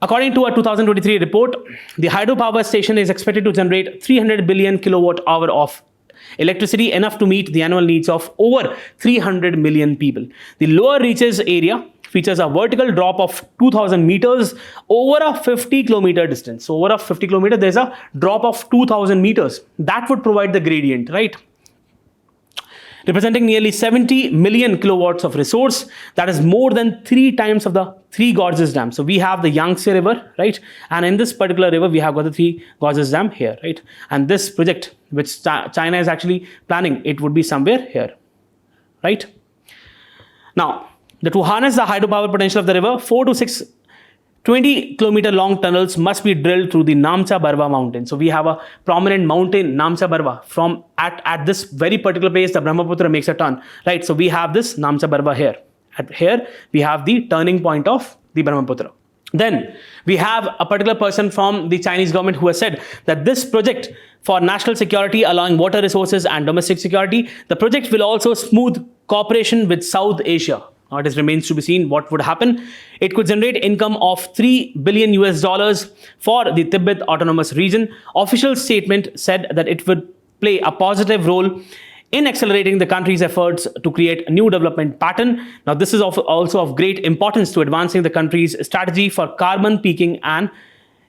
According to a 2023 report, the hydropower station is expected to generate 300 billion kilowatt hour of electricity, enough to meet the annual needs of over 300 million people. The lower reaches area features a vertical drop of 2,000 meters over a 50 kilometer distance. So over a 50 kilometer, there's a drop of 2,000 meters. That would provide the gradient, right? Representing nearly 70 million kilowatts of resource. That is more than 3 times of the Three Gorges Dam. So we have the Yangtze River, right? And in this particular river, we have got the Three Gorges Dam here, right? And this project, which China is actually planning, it would be somewhere here, right? Now, to harness the hydropower potential of the river, 4 to 6 20-kilometer long tunnels must be drilled through the Namcha Barwa mountain. So we have a prominent mountain, Namcha Barwa. From at this very particular place, the Brahmaputra makes a turn, right? So we have this Namcha Barwa here. Here we have the turning point of the Brahmaputra. Then we have a particular person from the Chinese government who has said that this project for national security, allowing water resources and domestic security, the project will also smooth cooperation with South Asia. Now it remains to be seen what would happen. It could generate income of $3 billion for the Tibet Autonomous Region. Official statement said that it would play a positive role in accelerating the country's efforts to create a new development pattern. Now, this is also of great importance to advancing the country's strategy for carbon peaking and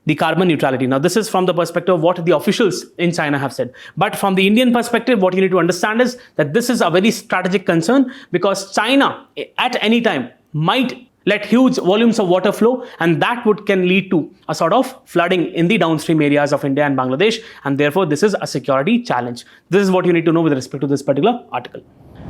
the carbon neutrality. Now, this is from the perspective of what the officials in China have said. But from the Indian perspective, what you need to understand is that this is a very strategic concern because China at any time might let huge volumes of water flow, and that can lead to a sort of flooding in the downstream areas of India and Bangladesh, and therefore this is a security challenge. This is what you need to know with respect to this particular article.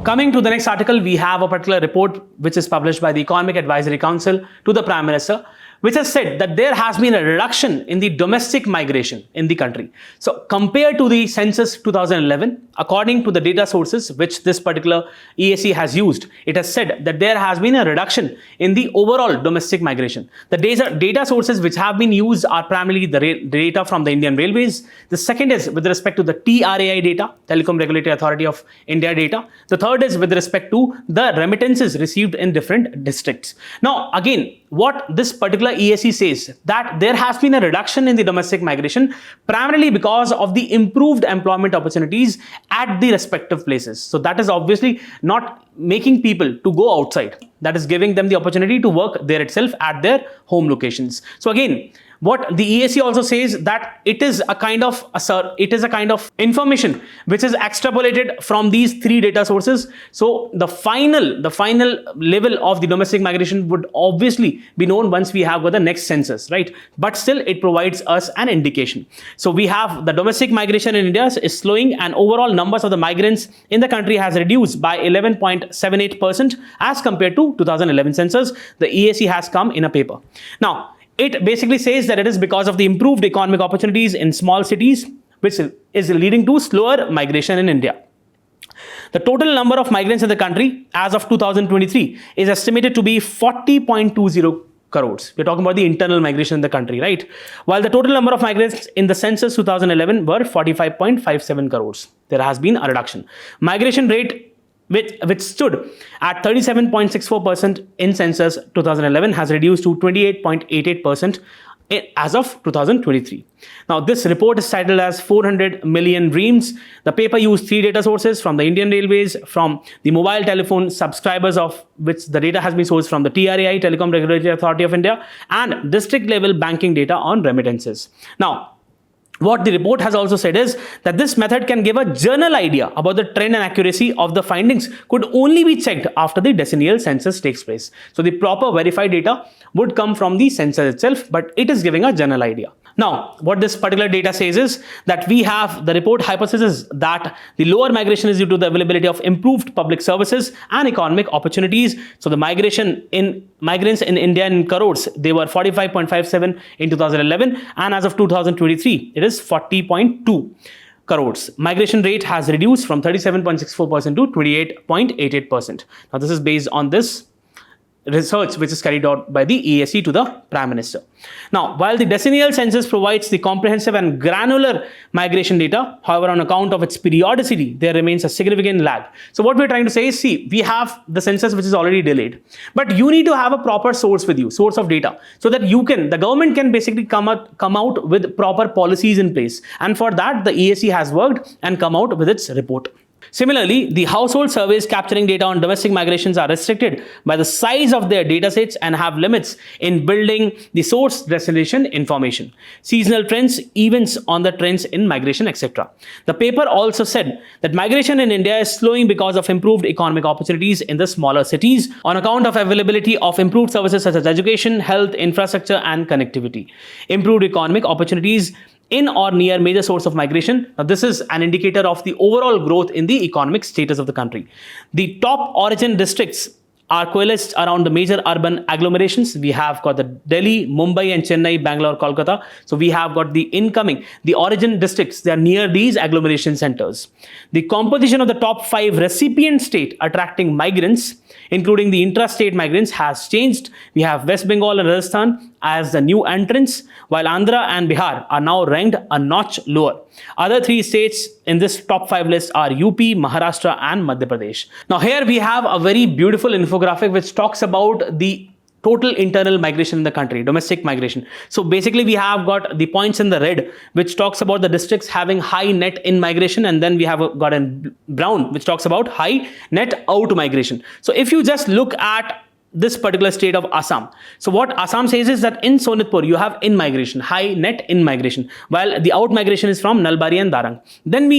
Coming to the next article, we have a particular report which is published by the Economic Advisory Council to the Prime Minister, which has said that there has been a reduction in the domestic migration in the country. So compared to the census 2011, according to the data sources which this particular EAC has used, it has said that there has been a reduction in the overall domestic migration. The data sources which have been used are primarily the data from the Indian Railways. The second is with respect to the TRAI data, Telecom Regulatory Authority of India data. The third is with respect to the remittances received in different districts. Now, again, what this particular EAC says that there has been a reduction in the domestic migration primarily because of the improved employment opportunities at the respective places. So that is obviously not making people to go outside. That is giving them the opportunity to work there itself at their home locations. So again, what the EAC also says that it is a kind of information which is extrapolated from these three data sources. So the final level of the domestic migration would obviously be known once we have got the next census, right? But still it provides us an indication. So we have the domestic migration in India is slowing, and overall numbers of the migrants in the country has reduced by 11.78% as compared to 2011 census. The EAC has come in a paper. Now, it basically says that it is because of the improved economic opportunities in small cities, which is leading to slower migration in India. The total number of migrants in the country as of 2023 is estimated to be 40.20 crores. We're talking about the internal migration in the country, right? While the total number of migrants in the census 2011 were 45.57 crores. There has been a reduction. Migration rate, which stood at 37.64% in census 2011, has reduced to 28.88% as of 2023. Now, this report is titled as 400 million REEs. The paper used 3 data sources from the Indian Railways, from the mobile telephone subscribers, of which the data has been sourced from the TRAI, Telecom Regulatory Authority of India, and district level banking data on remittances. Now, what the report has also said is that this method can give a general idea about the trend and accuracy of the findings could only be checked after the decennial census takes place. So the proper verified data would come from the census itself, but it is giving a general idea. Now, what this particular data says is that we have the report hypothesis that the lower migration is due to the availability of improved public services and economic opportunities. So the migrants in India in crores, they were 45.57 in 2011, and as of 2023, it is 40.2 crores. Migration rate has reduced from 37.64% to 28.88%. Now, this is based on this research which is carried out by the ESC to the Prime Minister. Now, while the decennial census provides the comprehensive and granular migration data, however, on account of its periodicity, there remains a significant lag. So what we're trying to say is, see, we have the census which is already delayed, but you need to have a proper source with you, source of data, so that the government can basically come out with proper policies in place. And for that, the ESC has worked and come out with its report. Similarly, the household surveys capturing data on domestic migrations are restricted by the size of their datasets and have limits in building the source destination information, seasonal trends, events on the trends in migration, etc. The paper also said that migration in India is slowing because of improved economic opportunities in the smaller cities on account of availability of improved services such as education, health, infrastructure, and connectivity. Improved economic opportunities in or near major source of migration. Now, this is an indicator of the overall growth in the economic status of the country. The top origin districts are coalesced around the major urban agglomerations. We have got the Delhi, Mumbai, and Chennai, Bangalore, Kolkata. So we have got the origin districts, they are near these agglomeration centers. The composition of the top 5 recipient state attracting migrants, including the intrastate migrants, has changed. We have West Bengal and Rajasthan as the new entrants, while Andhra and Bihar are now ranked a notch lower. Other 3 states in this top 5 list are UP, Maharashtra, and Madhya Pradesh. Now, here we have a very beautiful infographic which talks about the total internal migration in the country, domestic migration. So basically we have got the points in the red which talks about the districts having high net in migration, and then we have got in brown which talks about high net out migration. So if you just look at this particular state of Assam, so what Assam says is that in Sonitpur you have in migration, high net in migration, while the out migration is from Nalbari and Darang. Then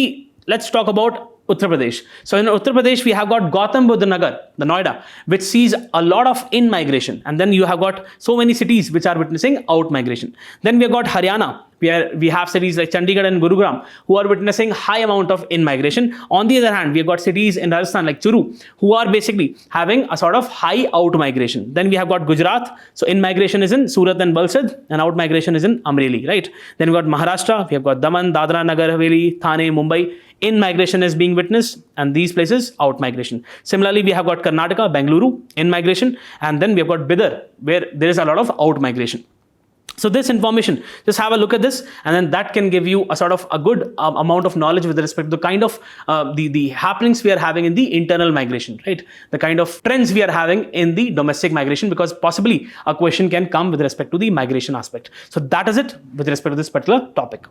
let's talk about Uttar Pradesh. So in Uttar Pradesh, we have got Gautam Buddha Nagar, the Noida, which sees a lot of in migration. And then you have got so many cities which are witnessing out migration. Then we have got Haryana, where we have cities like Chandigarh and Gurugram who are witnessing high amount of in migration. On the other hand, we have got cities in Rajasthan like Churu who are basically having a sort of high out migration. Then we have got Gujarat. So in migration is in Surat and Valsad, and out migration is in Amreli, right? Then we got Maharashtra, we have got Daman, Dadra, Nagar Haveli, Thane, Mumbai. In migration is being witnessed, and these places out migration. Similarly, we have got Karnataka, Bengaluru in migration, and then we have got Bidar, where there is a lot of out migration. So this information, just have a look at this, and then that can give you a sort of a good amount of knowledge with respect to the kind of the happenings we are having in the internal migration, right? The kind of trends we are having in the domestic migration, because possibly a question can come with respect to the migration aspect. So that is it with respect to this particular topic.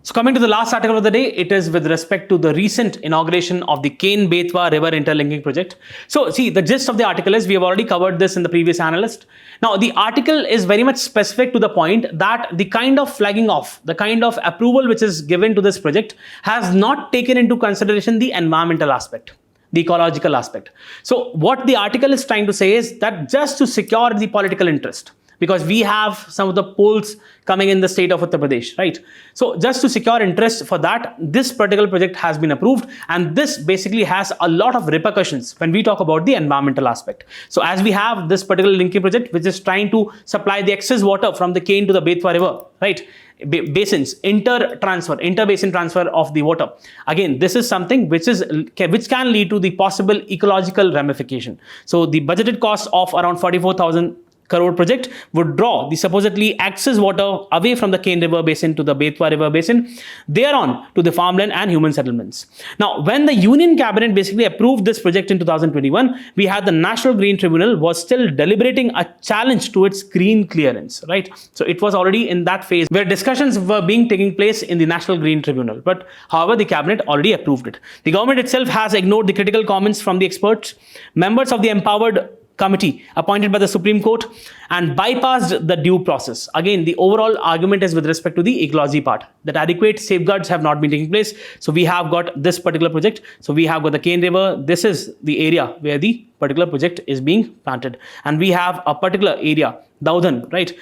So coming to the last article of the day, it is with respect to the recent inauguration of the Ken-Betwa River Interlinking Project. So see, the gist of the article is, we have already covered this in the previous Analyst. Now, the article is very much specific to the point that the kind of flagging off, the kind of approval which is given to this project has not taken into consideration the environmental aspect, the ecological aspect. So what the article is trying to say is that just to secure the political interest, because we have some of the polls coming in the state of Uttar Pradesh, right? So just to secure interest for that, this particular project has been approved, and this basically has a lot of repercussions when we talk about the environmental aspect. So as we have this particular linking project which is trying to supply the excess water from the Ken to the Betwa River, right? Basins, inter-basin transfer of the water. Again, this is something which can lead to the possible ecological ramification. So the budgeted cost of around 44,000 crore project would draw the supposedly excess water away from the Ken River basin to the Betwa River basin, thereon to the farmland and human settlements. Now, when the Union Cabinet basically approved this project in 2021, we had the National Green Tribunal was still deliberating a challenge to its green clearance, right? So it was already in that phase where discussions were taking place in the National Green Tribunal. But however, the cabinet already approved it. The government itself has ignored the critical comments from the experts, members of the empowered committee appointed by the Supreme Court, and bypassed the due process. Again, the overall argument is with respect to the ecology part, that adequate safeguards have not been taking place. So we have got this particular project. So we have got the Ken River. This is the area where the particular project is being planted. And we have a particular area, Daudhan, right,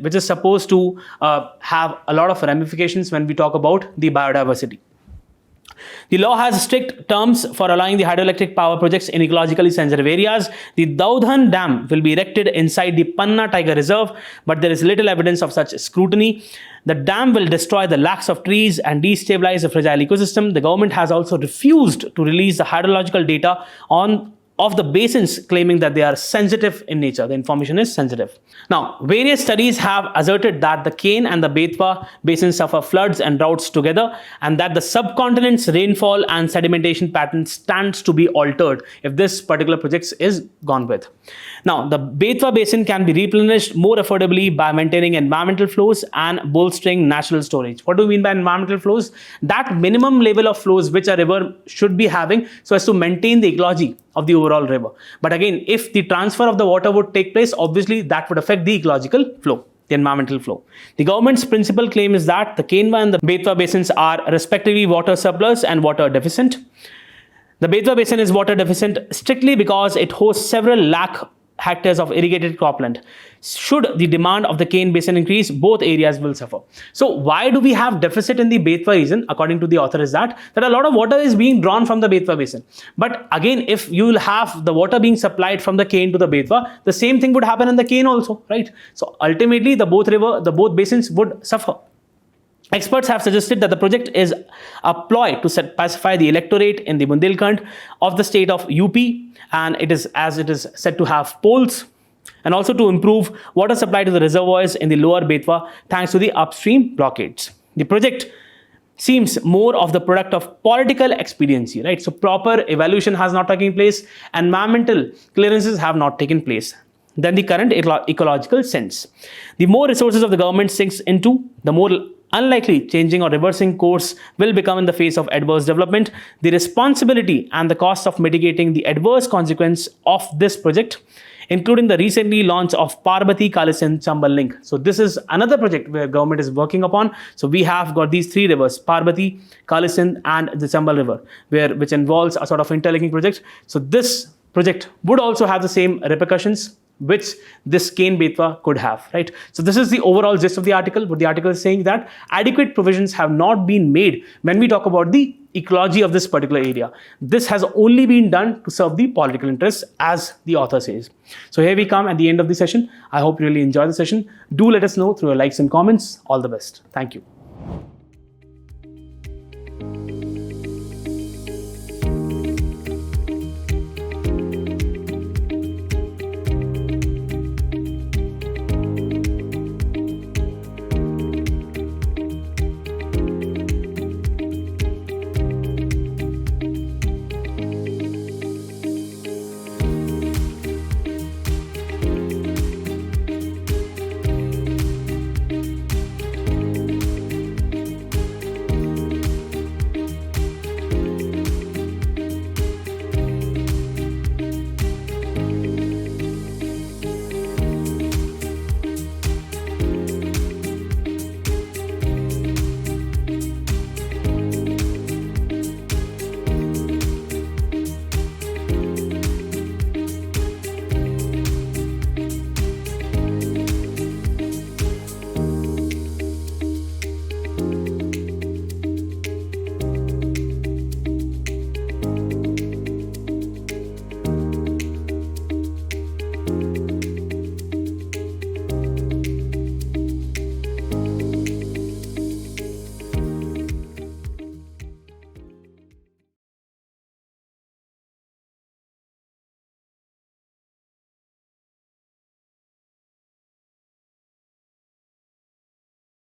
which is supposed to have a lot of ramifications when we talk about the biodiversity. The law has strict terms for allowing the hydroelectric power projects in ecologically sensitive areas. The Daudhan Dam will be erected inside the Panna Tiger Reserve, but there is little evidence of such scrutiny. The dam will destroy the lakhs of trees and destabilize the fragile ecosystem. The government has also refused to release the hydrological data of the basins, claiming that they are sensitive in nature. The information is sensitive. Now, various studies have asserted that the Ken and the Betwa basins suffer floods and droughts together, and that the subcontinent's rainfall and sedimentation pattern stands to be altered if this particular project is gone with. Now, the Betwa basin can be replenished more affordably by maintaining environmental flows and bolstering natural storage. What do we mean by environmental flows? That minimum level of flows which a river should be having so as to maintain the ecology of the overall river. But again, if the transfer of the water would take place, obviously that would affect the ecological flow, the environmental flow. The government's principal claim is that the Kenwa and the Betwa basins are respectively water surplus and water deficient. The Betwa basin is water deficient strictly because it hosts several lakh hectares of irrigated cropland. Should the demand of the Ken basin increase, both areas will suffer. So why do we have deficit in the Betwa region? According to the author is that a lot of water is being drawn from the Betwa basin. But again, if you will have the water being supplied from the Ken to the Betwa, the same thing would happen in the Ken also, right? So ultimately the both basins would suffer. Experts have suggested that the project is a ploy to pacify the electorate in the Bundelkhand of the state of UP, and it is said to have poles, and also to improve water supply to the reservoirs in the lower Betwa thanks to the upstream blockades. The project seems more of the product of political expediency, right? So proper evaluation has not taken place, environmental clearances have not taken place than the current ecological sense. The more resources of the government sinks into, the more unlikely changing or reversing course will become in the face of adverse development. The responsibility and the cost of mitigating the adverse consequence of this project, including the recently launch of Parbati Kalisin Chambal link. So this is another project where government is working upon. So we have got these three rivers, Parbati, Kalisin and the Chambal river, which involves a sort of interlinking project. So this project would also have the same repercussions which this Ken Betwa could have, right? So this is the overall gist of the article. What the article is saying that adequate provisions have not been made when we talk about the ecology of this particular area. This has only been done to serve the political interests, as the author says. So here we come at the end of the session. I hope you really enjoy the session. Do let us know through your likes and comments. All the best. Thank you.